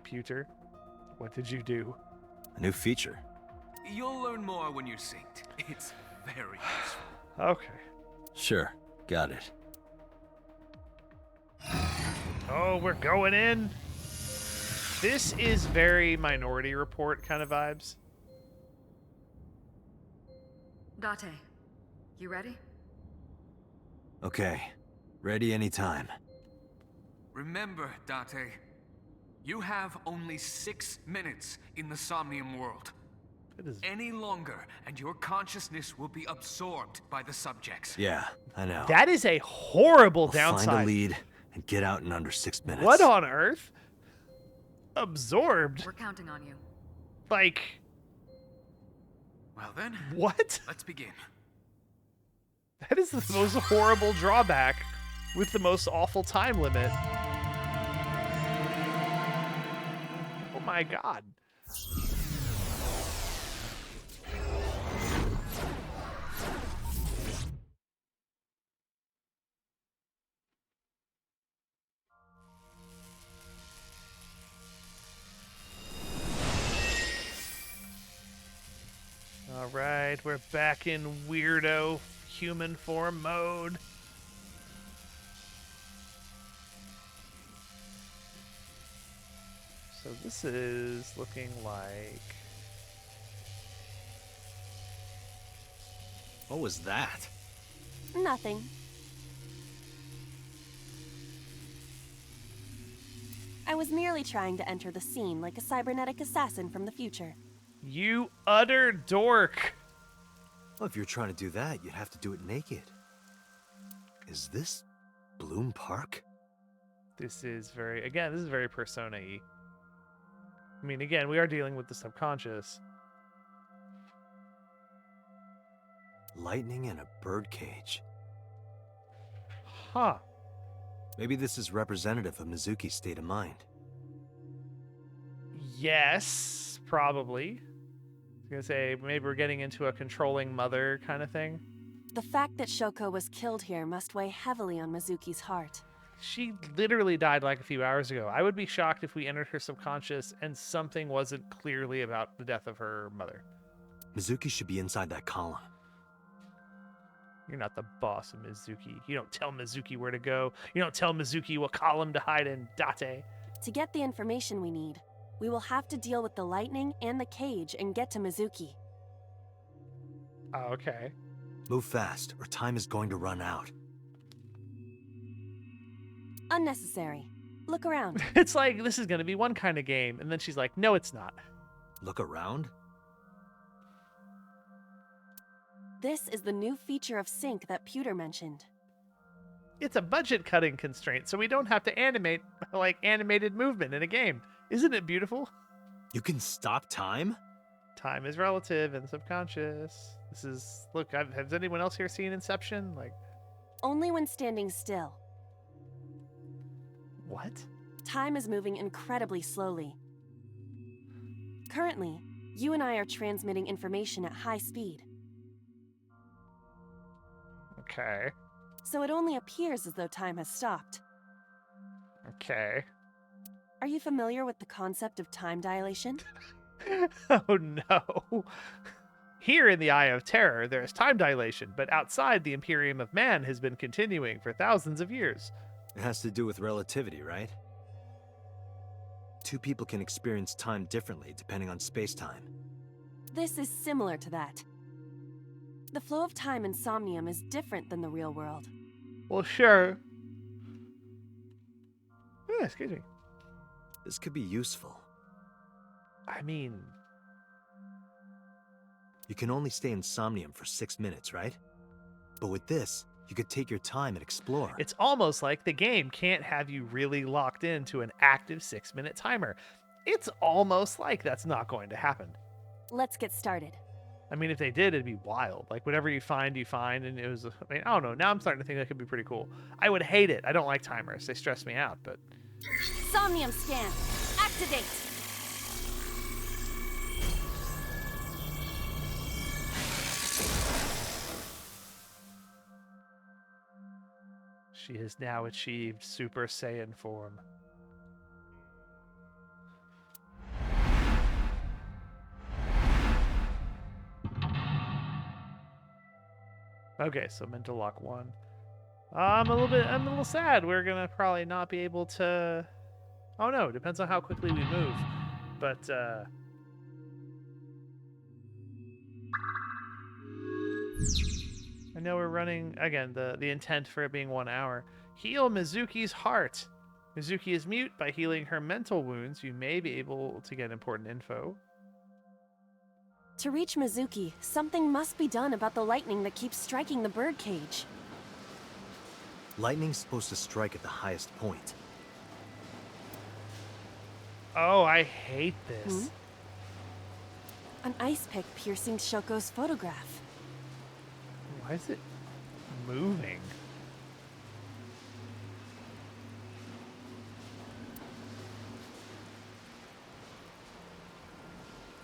Pewter, what did you do? A new feature. You'll learn more when you're synced. It's very useful. Okay. Sure, got it. Oh, we're going in. This is very Minority Report kind of vibes. Date, you ready? Okay, ready anytime. Remember, Date, you have only 6 minutes in the Somnium world. It is. Any longer, and your consciousness will be absorbed by the subjects. Yeah, I know. That is a horrible I'll downside. find a lead and get out in under 6 minutes. What on earth? Absorbed? We're counting on you. Like, Well then, what? let's begin. That is the most horrible drawback with the most awful time limit. Oh my god. Alright, we're back in weirdo human form mode. So this is looking like... What was that? Nothing. I was merely trying to enter the scene like a cybernetic assassin from the future. You utter dork! Well, if you're trying to do that, you'd have to do it naked. Is this Bloom Park? This is very, again, this is very Persona-y. I mean, again, we are dealing with the subconscious. Lightning in a birdcage. Huh. Maybe this is representative of Mizuki's state of mind. Yes, probably. I was gonna say, maybe we're getting into a controlling mother kind of thing. The fact that Shoko was killed here must weigh heavily on Mizuki's heart. She literally died like a few hours ago. I would be shocked if we entered her subconscious and something wasn't clearly about the death of her mother. Mizuki should be inside that column. You're not the boss of Mizuki. You don't tell Mizuki where to go. You don't tell Mizuki what column to hide in, Date. To get the information we need, we will have to deal with the lightning and the cage and get to Mizuki. Oh, okay. Move fast, or time is going to run out. Unnecessary. Look around. It's like, this is going to be one kind of game. And then she's like, no, it's not. Look around? This is the new feature of sync that Pewter mentioned. It's a budget cutting constraint, so we don't have to animate like animated movement in a game. Isn't it beautiful? You can stop time? Time is relative and subconscious. This is look. Has anyone else here seen Inception? Like, Only when standing still. what? Time is moving incredibly slowly. Currently, you and I are transmitting information at high speed, Okay. so it only appears as though time has stopped. Okay. Are you familiar with the concept of time dilation? Oh no. Here in the Eye of Terror, there is time dilation, but outside, the Imperium of Man has been continuing for thousands of years. It has to do with relativity, right? Two people can experience time differently depending on space-time. This is similar to that. The flow of time in Somnium is different than the real world. Well, sure. Excuse me. This could be useful. I mean, You can only stay in Somnium for 6 minutes, right? But with this, you could take your time and explore. it's almost like the game can't have you really locked into an active 6-minute timer. It's almost like that's not going to happen. Let's get started. I mean, if they did, it'd be wild. Like, whatever you find, and it was, I mean, I don't know. Now I'm starting to think that could be pretty cool. I would hate it. I don't like timers. They stress me out, but... Somnium scan. Activate. She has now achieved Super Saiyan form. Okay, so mental lock 1. I'm a little sad. We're gonna probably not be able to. Oh no, depends on how quickly we move. But I know we're running again. The intent for it being 1 hour. Heal Mizuki's heart. Mizuki is mute. By healing her mental wounds, you may be able to get important info. To reach Mizuki, something must be done about the lightning that keeps striking the birdcage. Lightning's supposed to strike at the highest point. Oh, I hate this. An ice pick piercing Shoko's photograph. Why is it moving?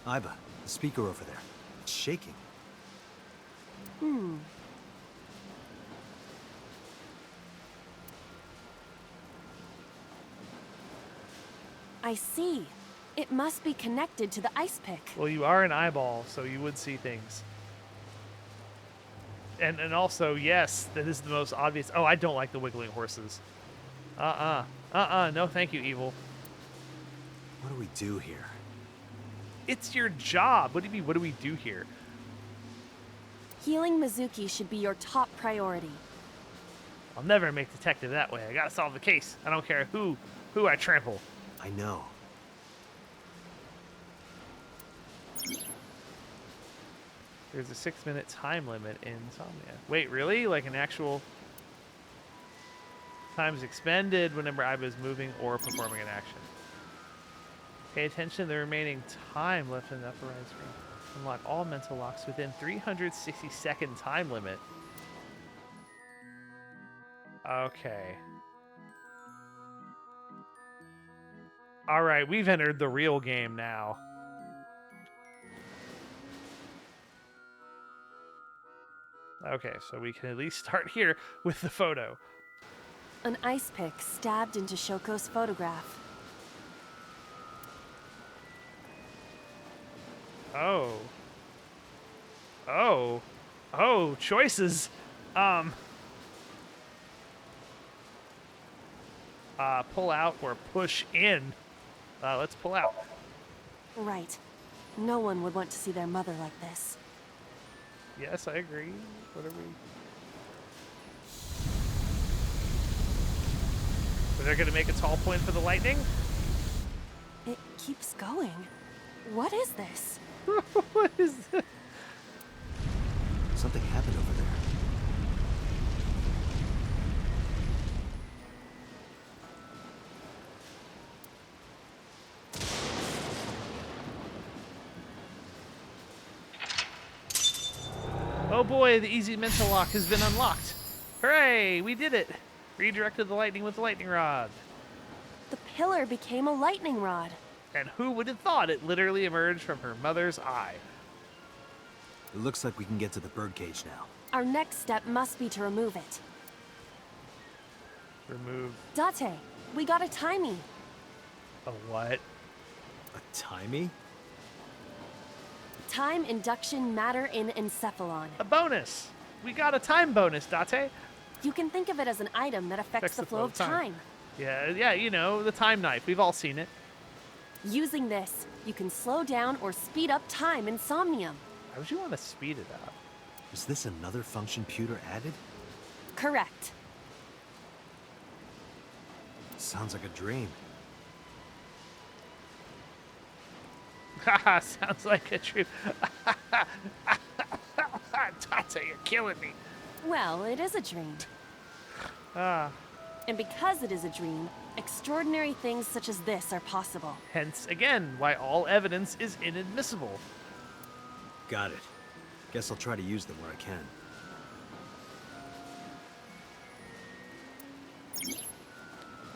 Aiba, the speaker over there. It's shaking. I see. It must be connected to the ice pick. Well, you are an eyeball, so you would see things. And also, yes, that is the most obvious. Oh, I don't like the wiggling horses. No, thank you, evil. What do we do here? It's your job. What do you mean, what do we do here? Healing Mizuki should be your top priority. I'll never make detective that way. I gotta solve the case. I don't care who I trample. I know. There's a 6-minute time limit in Somnia. Wait, really? Like an actual... Time is expended whenever Aiba is moving or performing an action. Pay attention to the remaining time left in the upper right screen. Unlock all mental locks within 360-second time limit. Okay. Alright, we've entered the real game now. Okay, so we can at least start here with the photo. An ice pick stabbed into Shoko's photograph. Oh. Oh. Oh, choices. Pull out or push in. Let's pull out. Right. No one would want to see their mother like this. Yes, I agree. What are we? Are they going to make a tall point for the lightning? It keeps going. What is this? What is this? Something happened over there. Oh boy, the easy mental lock has been unlocked. Hooray, we did it. Redirected the lightning with the lightning rod. The pillar became a lightning rod. And who would have thought it literally emerged from her mother's eye? It looks like we can get to the birdcage now. Our next step must be to remove it. Remove Date, we got a timey. a what? A timey? Time induction matter in encephalon. A bonus. We got a time bonus, Date. You can think of it as an item that affects the flow of time. Yeah, you know, the time knife. We've all seen it. Using this, you can slow down or speed up time in Somnium. Why would you want to speed it up? Is this another function Pewter added? Correct. Sounds like a dream. Haha, sounds like a true. Tata, you're killing me. Well, it is a dream. Ah, And because it is a dream, extraordinary things such as this are possible. hence, again, why all evidence is inadmissible. Got it. Guess I'll try to use them where I can.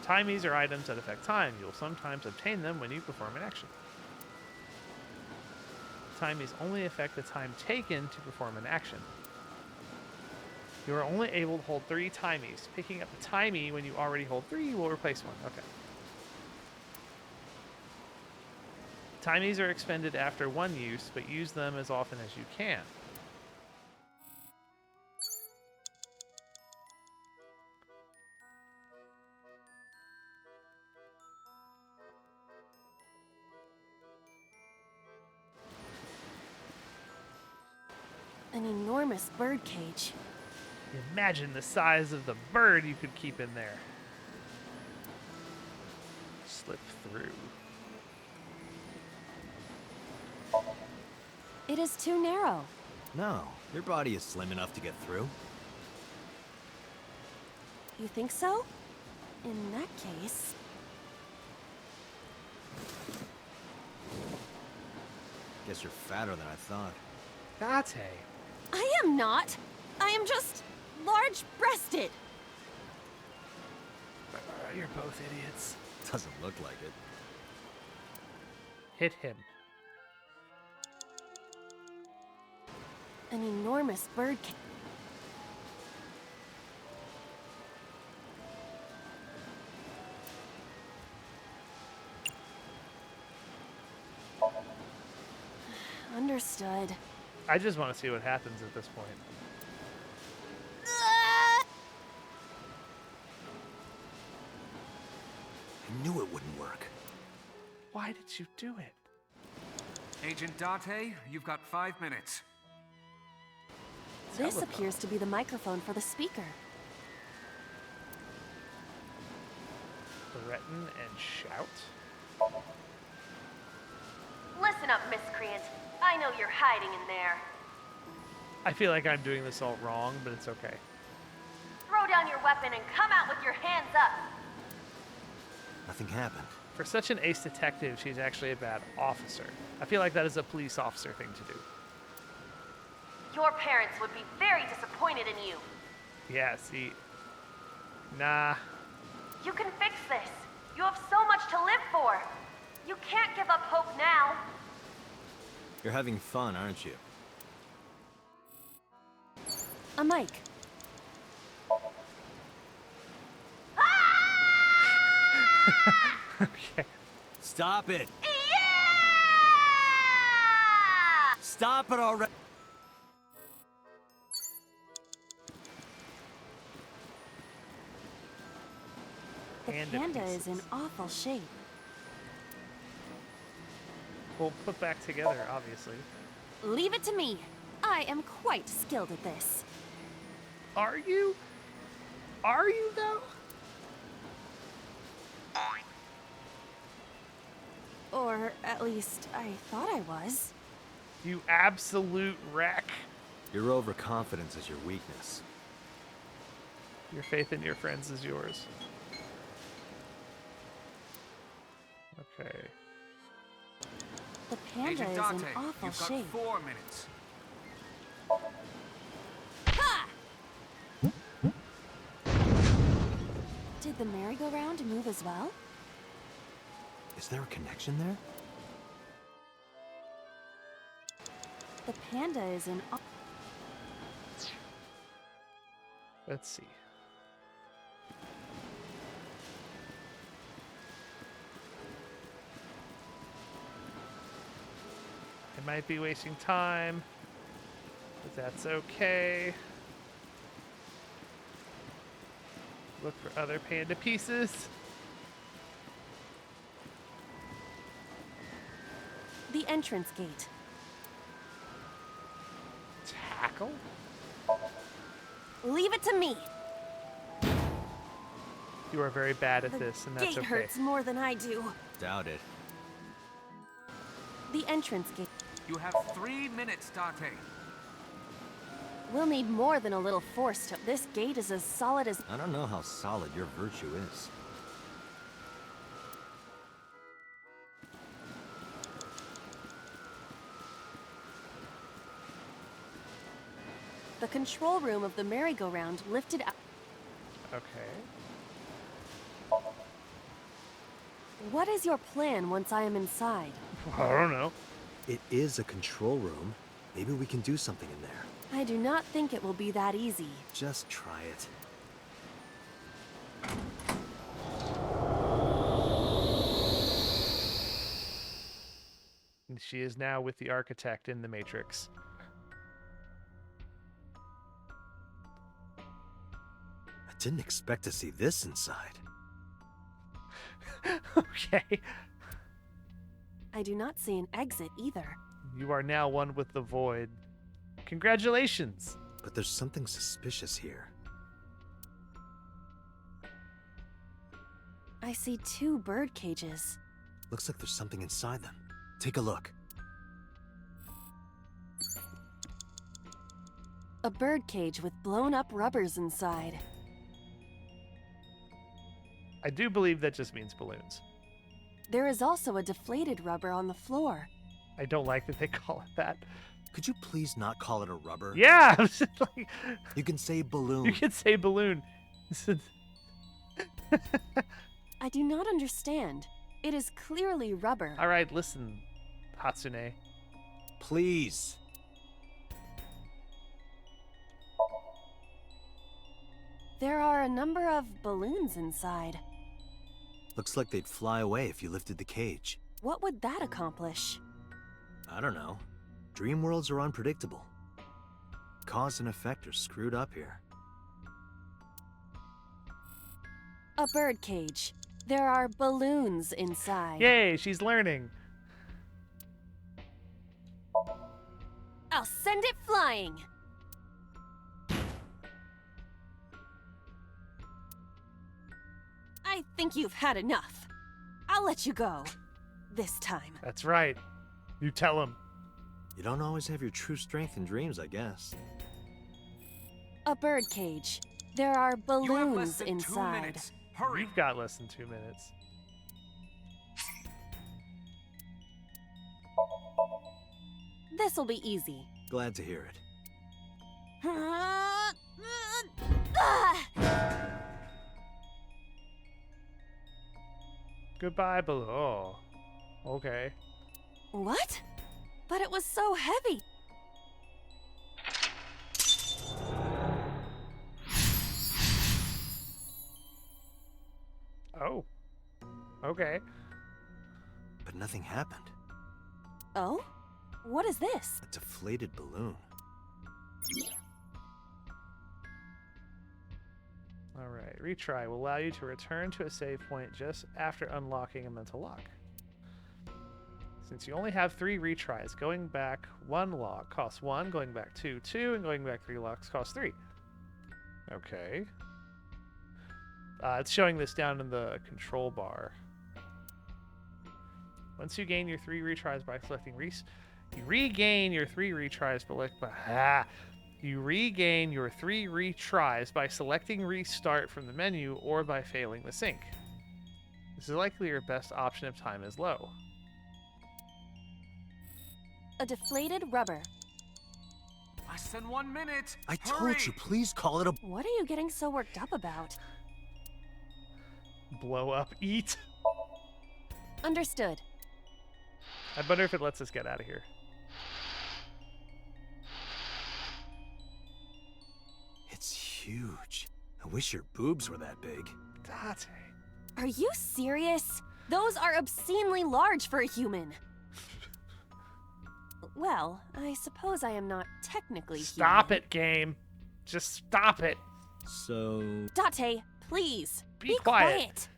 Timies are items that affect time. You'll sometimes obtain them when you perform an action. Timies only affect the time taken to perform an action. You are only able to hold 3 timies. Picking up a timey when you already hold 3 will replace one. Okay. Timies are expended after one use, but use them as often as you can. An enormous bird cage. Imagine the size of the bird you could keep in there. Slip through. It is too narrow. No, your body is slim enough to get through. You think so? In that case... Guess you're fatter than I thought. Date. I am not. I am just large-breasted. You're both idiots. Doesn't look like it. Hit him. An enormous bird cage. Understood. I just want to see what happens at this point. I knew it wouldn't work. Why did you do it? Agent Date, you've got 5 minutes. This appears to be the microphone for the speaker. Threaten and shout? Listen up, miscreant. I know you're hiding in there. I feel like I'm doing this all wrong, but it's okay. Throw down your weapon and come out with your hands up. Nothing happened. For such an ace detective, she's actually a bad officer. I feel like that is a police officer thing to do. Your parents would be very disappointed in you. Yeah, see. Nah. You can fix this. You have so much to live for. You can't give up hope now. You're having fun, aren't you? A mic. Okay. Stop it! Yeah! Stop it already! The Panda panda is pieces. in awful shape. We'll put back together, obviously. Leave it to me. I am quite skilled at this. Are you? Are you, though? Or at least I thought I was. You absolute wreck. Your overconfidence is your weakness. Your faith in your friends is yours. Okay. The panda Agent is Date, in awful you've got shape. 4 minutes. Did the merry-go-round move as well? Is there a connection there? The panda is in. Let's see. I might be wasting time, but that's okay. Look for other panda pieces. The entrance gate. Tackle? Leave it to me. You are very bad at The this, and that's gate okay. hurts more than I do. Doubt it. The entrance gate. You have 3 minutes, Date. We'll need more than a little force to. This gate is as solid as. I don't know how solid your virtue is. The control room of the merry-go-round lifted out. Okay. What is your plan once I am inside? I don't know. It is a control room. Maybe we can do something in there. I do not think it will be that easy. Just try it. And she is now with the architect in the Matrix. I didn't expect to see this inside. Okay. I do not see an exit either. You are now one with the void. Congratulations. But there's something suspicious here. I see 2 bird cages. Looks like there's something inside them. Take a look. A bird cage with blown up rubbers inside. I do believe that just means balloons. There is also a deflated rubber on the floor. I don't like that they call it that. Could you please not call it a rubber? Yeah! I was just like, You can say balloon. you can say balloon. I do not understand. It is clearly rubber. All right, listen, Hatsune. Please. There are a number of balloons inside. Looks like they'd fly away if you lifted the cage. What would that accomplish? I don't know. Dream worlds are unpredictable. Cause and effect are screwed up here. A bird cage. There are balloons inside. Yay, she's learning. I'll send it flying. I think you've had enough. I'll let you go. This time. That's right. You tell him. You don't always have your true strength in dreams, I guess. A bird cage. There are You have less balloons than 2 inside. minutes. Hurry. You've got less than 2 minutes. This'll be easy. Glad to hear it. Goodbye, balloon. Oh, okay. What? But it was so heavy. Oh. Okay. But nothing happened. Oh? What is this? A deflated balloon. Alright, retry will allow you to return to a save point just after unlocking a mental lock. Since you only have 3 retries, going back 1 lock costs 1, going back 2, 2, and going back 3 locks costs 3. Okay. It's showing this down in the control bar. Once you gain your 3 retries by selecting you regain your 3 retries by You regain your 3 retries by selecting restart from the menu or by failing the sync. This is likely your best option if time is low. A deflated rubber. Less than 1 minute. I Hurry! told you, please call it a... What are you getting so worked up about? Blow up, eat. Understood. I wonder if it lets us get out of here. It's huge. I wish your boobs were that big. Date. Are you serious? Those are obscenely large for a human. Well, I suppose I am not technically Stop human. it, game. Just stop it. So... Date, please. Be quiet.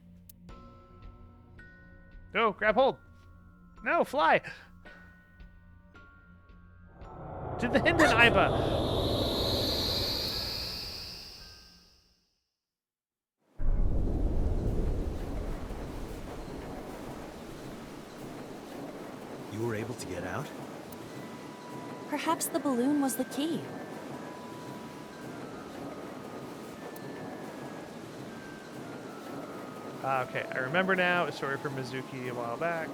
No, grab hold. No, fly. To the Hinden Iba. You were able to get out? Perhaps the balloon was the key. Okay, I remember now a story from Mizuki a while back.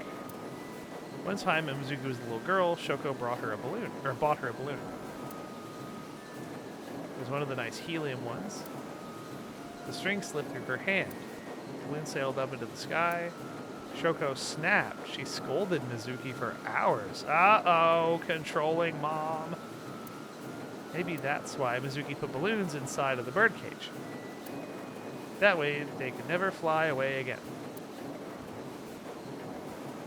One time, when Mizuki was a little girl, Shoko bought her a balloon. It was one of the nice helium ones. The string slipped through her hand. The balloon sailed up into the sky. Shoko snapped. She scolded Mizuki for hours. Uh-oh, controlling mom. Maybe that's why Mizuki put balloons inside of the birdcage. That way, they could never fly away again.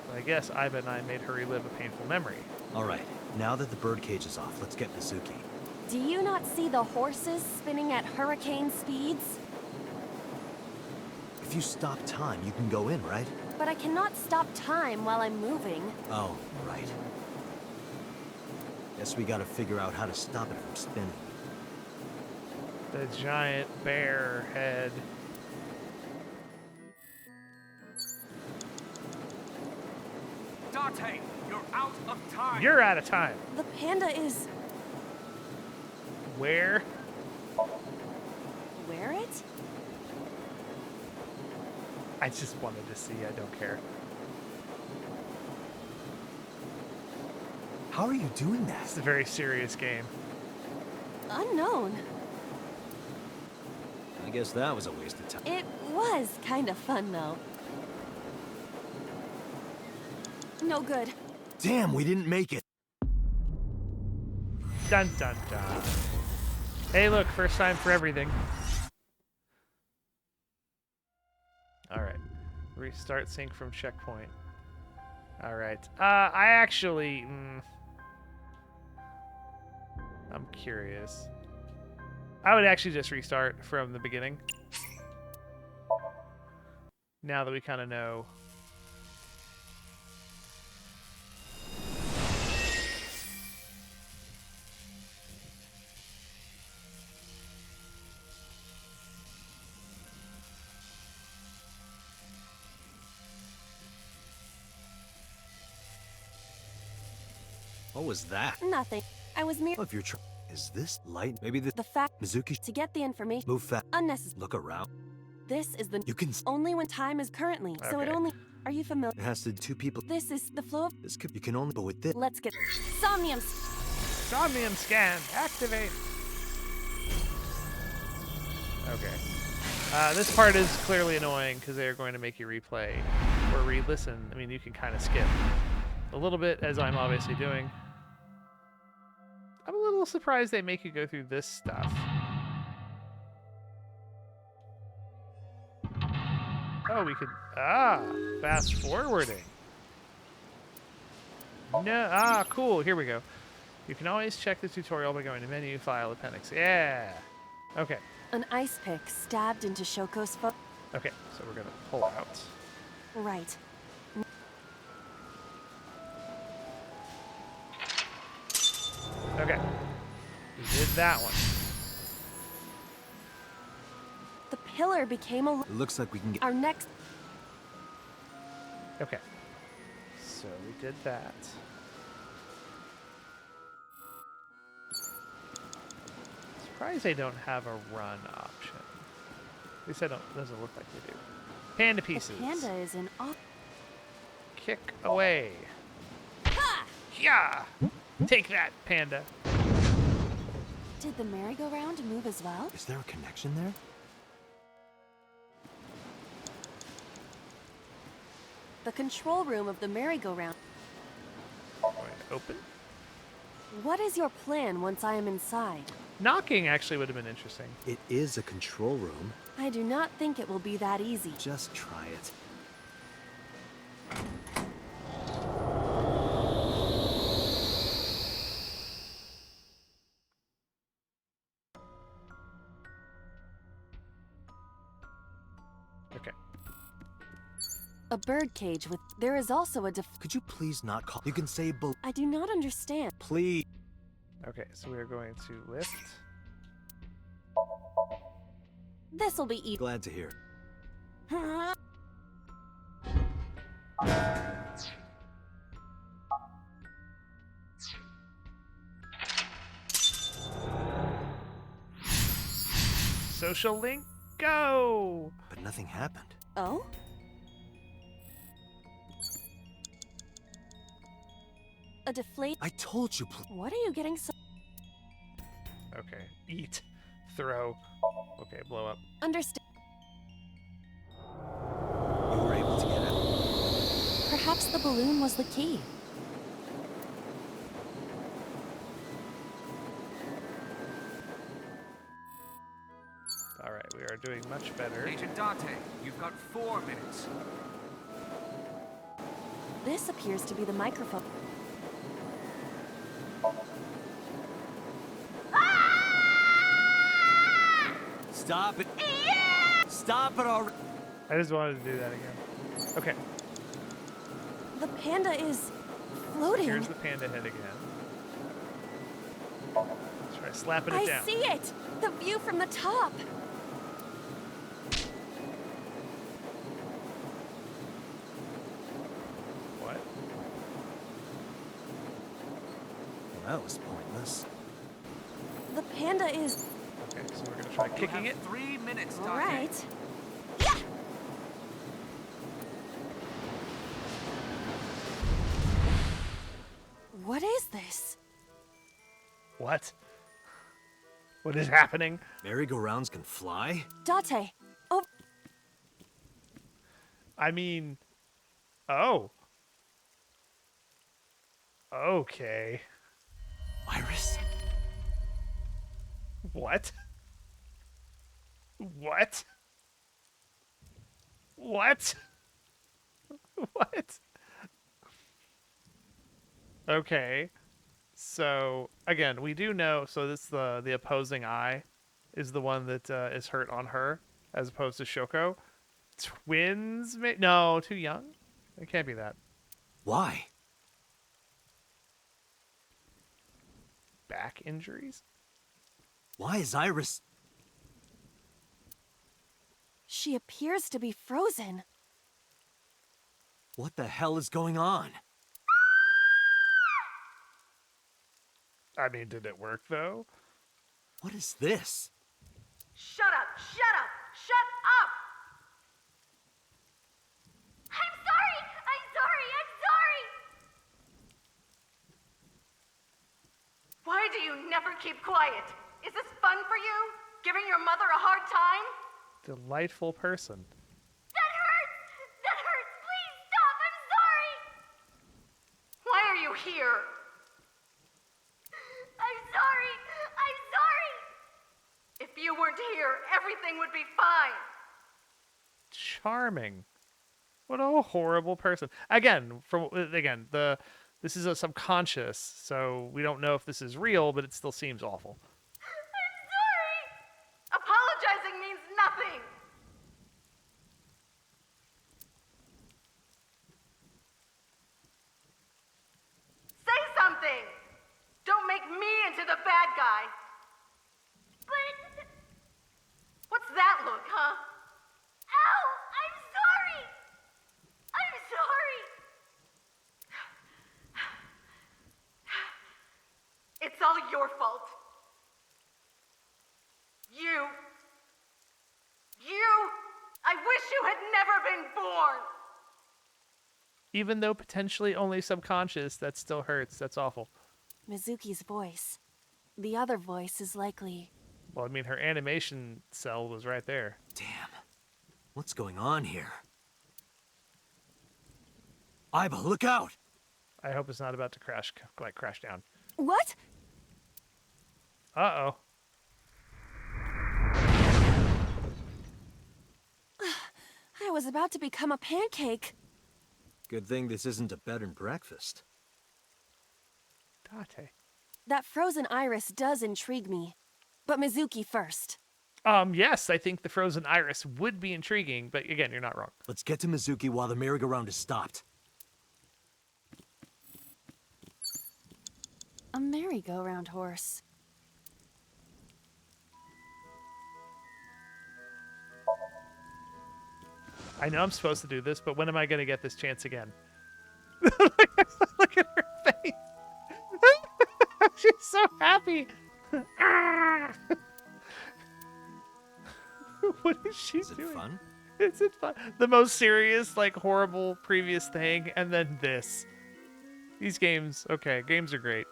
But I guess Iba and I made her relive a painful memory. Alright, now that the birdcage is off, let's get Mizuki. Do you not see the horses spinning at hurricane speeds? If you stop time, you can go in, right? But I cannot stop time while I'm moving. Oh, right. Guess we gotta figure out how to stop it from spinning. The giant bear head. Date, you're out of time. You're out of time. The panda is... Where? Wear it? I just wanted to see. I don't care. How are you doing that? It's a very serious game. Unknown. I guess that was a waste of time. It was kind of fun, though. No good. Damn, we didn't make it. Dun dun dun. Hey, look, first time for everything. Alright. Restart sync from checkpoint. Alright. I actually... I'm curious. I would actually just restart from the beginning. Now that we kind of know. What was that? Nothing. I was mere... Oh, if you're trying... Is this light? Maybe the... The fact... Mizuki... To get the information... Move fast. Unnecessary. Look around. This is the... You can... Only when time is currently. So it Okay. only... Are you familiar? It has to two people... This is the flow of... This could... You can only... But with this... Let's get... Somnium... Somnium scan. Activate. Okay. This part is clearly annoying because they are going to make you replay or re-listen. I mean, you can kind of skip a little bit, as I'm obviously doing. I'm a little surprised they make you go through this stuff. Oh, we could... fast forwarding. No, cool. Here we go. You can always check the tutorial by going to menu, file, appendix. Yeah. Okay. An ice pick stabbed into Shoko's foot. Okay, so we're gonna pull out. Right. Okay. We did that one. The pillar became a... It looks like we can get... Our next... Okay. So we did that. Surprised they don't have a run option. At least doesn't look like they do. Panda pieces. The panda is in awe. Kick away. Yeah! Take that, panda. Did the merry-go-round move as well? Is there a connection there? The control room of the merry-go-round. Going to open. What is your plan once I am inside? Knocking actually would have been interesting. It is a control room. I do not think it will be that easy. Just try it. Okay. A bird cage with... There is also a Could you please not call? You can say I do not understand. please. Okay, so we are going to lift. This will be easy. Glad to hear. Social link, go! But nothing happened. Oh? A deflate... I told you, please. What are you getting so... Okay, eat, throw. Okay, blow up. Understand. You were able to get out. Perhaps the balloon was the key. All right, we are doing much better. Agent Date, you've got 4 minutes. This appears to be the microphone. Stop it. Stop it already. I just wanted to do that again. Okay, The panda is floating. here's the panda head again. Let's try slapping it I down. see it! The view from the top. What? Well, that was pointless. The panda is... Okay, so we're gonna try You kicking have it. 3 minutes, Date. Right. Yeah! What is this? What? What is happening? Merry-go-rounds can fly? Date. Oh, I mean, oh. Okay. Iris? What? What? What? What? Okay. So again, we do know. So this the opposing eye is the one that is hurt on her, as opposed to Shoko. Twins? No, too young. It can't be that. Why? Back injuries? Why is Iris... she appears to be frozen. What the hell is going on? I mean, did it work though? What is this? Shut up! Shut up! Shut up! I'm sorry! I'm sorry! I'm sorry! Why do you never keep quiet? Is this fun for you? Giving your mother a hard time? Delightful person. That hurts! That hurts! Please stop! I'm sorry! Why are you here? I'm sorry! I'm sorry! If you weren't here, everything would be fine. Charming. What a horrible person. Again, this is a subconscious, so we don't know if this is real, but it still seems awful. I'm sorry! Apologizing means nothing! Say something! Don't make me into the bad guy! But... what's that look, huh? Ow! I'm sorry! I'm sorry! It's all your fault. Even though potentially only subconscious, that still hurts. That's awful. Mizuki's voice. The other voice is likely... Well, I mean, her animation cell was right there. Damn. What's going on here? Iba, look out! I hope it's not about to crash down. What? Uh-oh. I was about to become a pancake. Good thing this isn't a bed and breakfast. Date. That frozen iris does intrigue me. But Mizuki first. Yes, I think the frozen iris would be intriguing, but again, you're not wrong. Let's get to Mizuki while the merry-go-round is stopped. A merry-go-round horse. I know I'm supposed to do this, but when am I going to get this chance again? Look at her face. She's so happy. What is she Is it doing? fun? Is it fun? The most serious, like, horrible previous thing, and then this. These games, okay, games are great.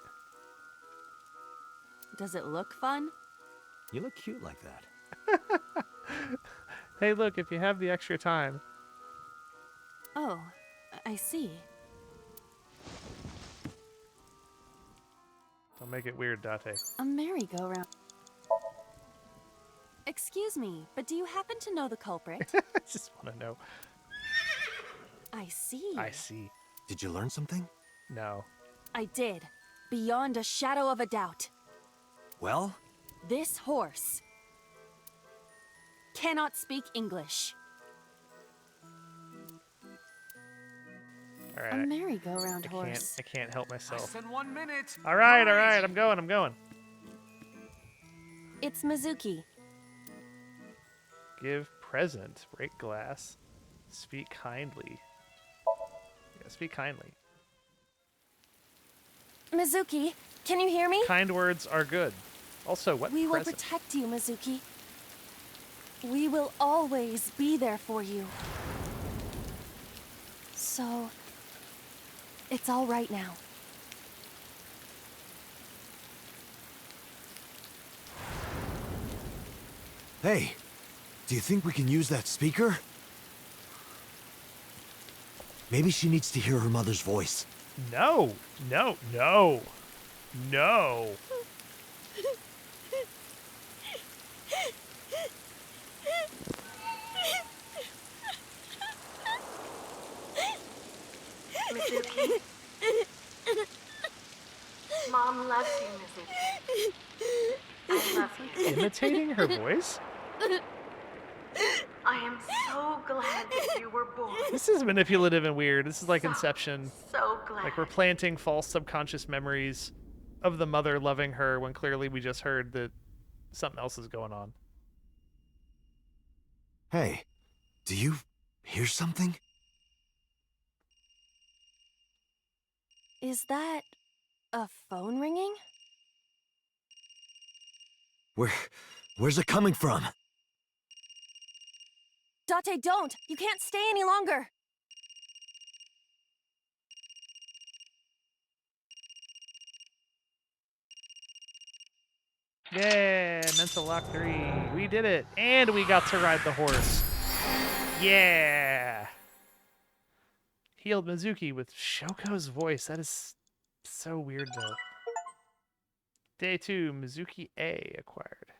Does it look fun? You look cute like that. Hey, look, if you have the extra time. Oh, I see. Don't make it weird, Date. A merry-go-round. Excuse me, but do you happen to know the culprit? I just want to know. I see. I see. Did you learn something? No. I did. Beyond a shadow of a doubt. Well? This horse cannot speak English. All A right. merry-go-round horse. I can't help Less myself. than 1 minute. All right, I'm going. It's Mizuki. Give present, break glass, speak kindly. Yeah, speak kindly. Mizuki, can you hear me? Kind words are good. Also, what We will present? protect you, Mizuki. We will always be there for you. So, it's all right now. Hey, do you think we can use that speaker? Maybe she needs to hear her mother's voice. No. Mizuki. Mom loves you, Mizuki. I love you. Imitating her voice? I am so glad that you were born. This is manipulative and weird. This is like So, Inception. So glad. Like we're planting false subconscious memories of the mother loving her when clearly we just heard that something else is going on. Hey, do you hear something? Is that a phone ringing? Where's it coming from? Date, don't! You can't stay any longer! Yeah, mental lock 3. We did it. And we got to ride the horse. Yeah. Healed Mizuki with Shoko's voice. That is so weird, though. Day 2, Mizuki A acquired.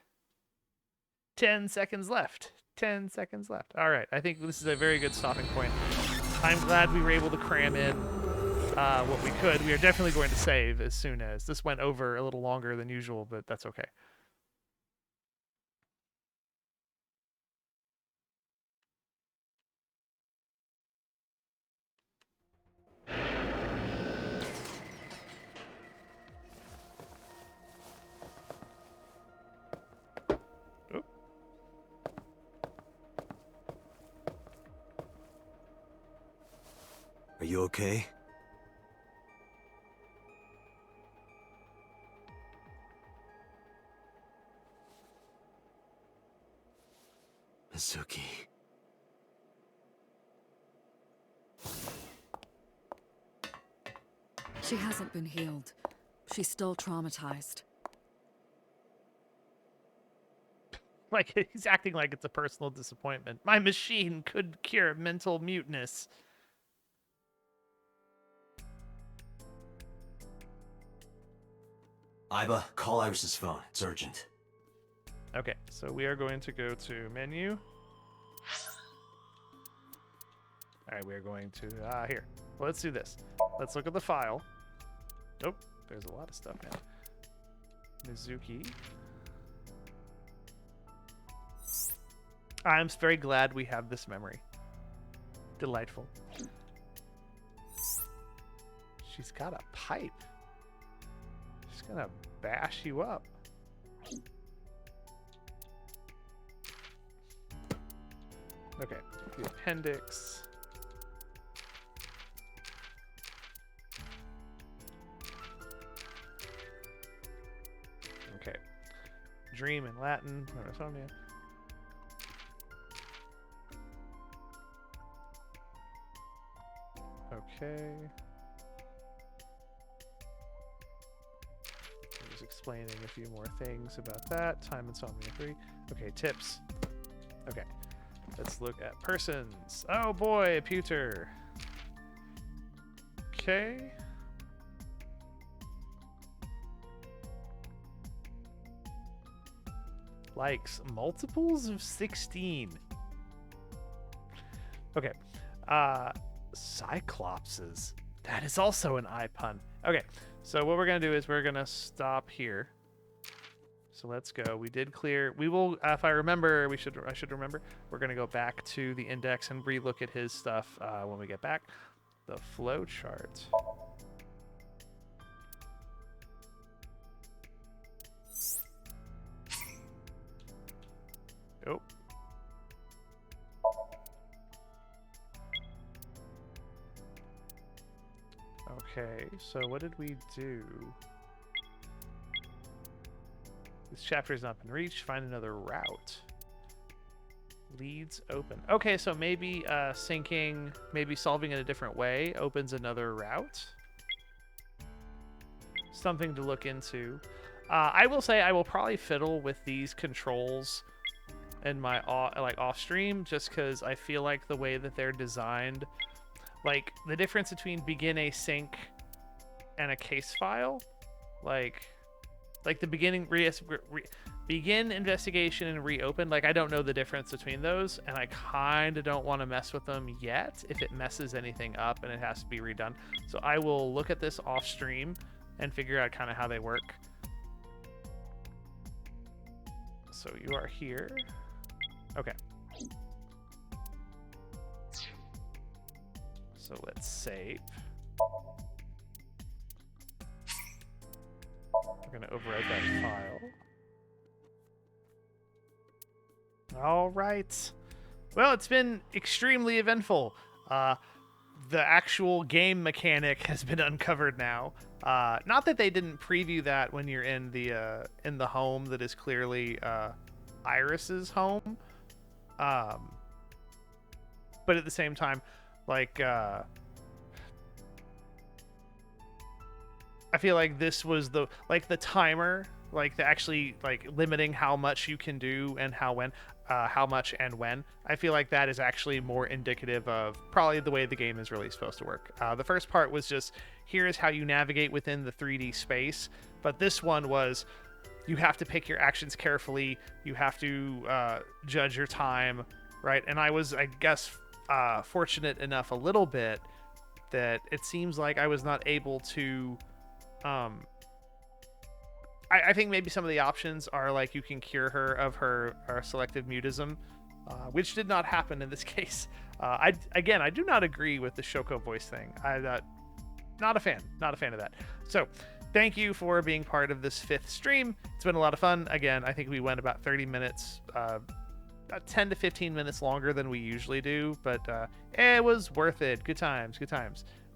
10 seconds left. 10 seconds left. All right, I think this is a very good stopping point. I'm glad we were able to cram in what we could. We are definitely going to save as soon as. This went over a little longer than usual, but that's okay. Oop. Are you okay? Mizuki. She hasn't been healed. She's still traumatized. Like, he's acting like it's a personal disappointment. My machine could cure mental muteness. Iba, call Iris's phone. It's urgent. Okay, so we are going to go to menu. All right, we are going to, here. Well, let's do this. Let's look at the file. Oh, there's a lot of stuff now. Mizuki. I'm very glad we have this memory. Delightful. She's got a pipe. She's gonna bash you up. Okay, the appendix. Okay. Dream in Latin, or Somnium. Okay. I'm just explaining a few more things about that. Time Insomnia 3. Okay, tips. Okay. Let's look at persons. Oh boy, a pewter. Okay. Likes multiples of 16. Okay. Cyclopses. That is also an eye pun. Okay, so what we're gonna do is we're gonna stop here. So let's go. We did clear. We will, if I remember, I should remember. We're gonna go back to the index and relook at his stuff when we get back. The flow chart. Oh. Okay, so what did we do? This chapter has not been reached. Find another route. Leads open. Okay, so maybe syncing, maybe solving it a different way opens another route. Something to look into. I will say I will probably fiddle with these controls in my off stream, just because I feel like the way that they're designed, like the difference between begin async and a case file, like the beginning begin investigation and reopen, like I don't know the difference between those, and I kind of don't want to mess with them yet if it messes anything up and it has to be redone. So I will look at this off stream and figure out kind of how they work. So you are here. Okay. So let's save. We're going to overwrite that file. All right. Well, it's been extremely eventful. The actual game mechanic has been uncovered now. Not that they didn't preview that when you're in the home that is clearly Iris's home. But at the same time, like I feel like this was the timer, like the actually like limiting how much you can do and how much and when. I feel like that is actually more indicative of probably the way the game is really supposed to work. The first part was just, here's how you navigate within the 3D space, but this one was, you have to pick your actions carefully, you have to judge your time, right? And I was, I guess, fortunate enough a little bit that it seems like I was not able to I think maybe some of the options are like you can cure her of her selective mutism, which did not happen in this case. I do not agree with the Shoko voice thing. I'm not a fan of that. So thank you for being part of this 5th stream. It's been a lot of fun. Again, I think we went about 30 minutes, about 10 to 15 minutes longer than we usually do, but it was worth it. Good times.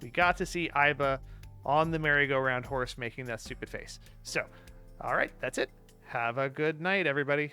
We got to see Iba on the merry-go-round horse making that stupid face. So, all right, that's it. Have a good night, everybody.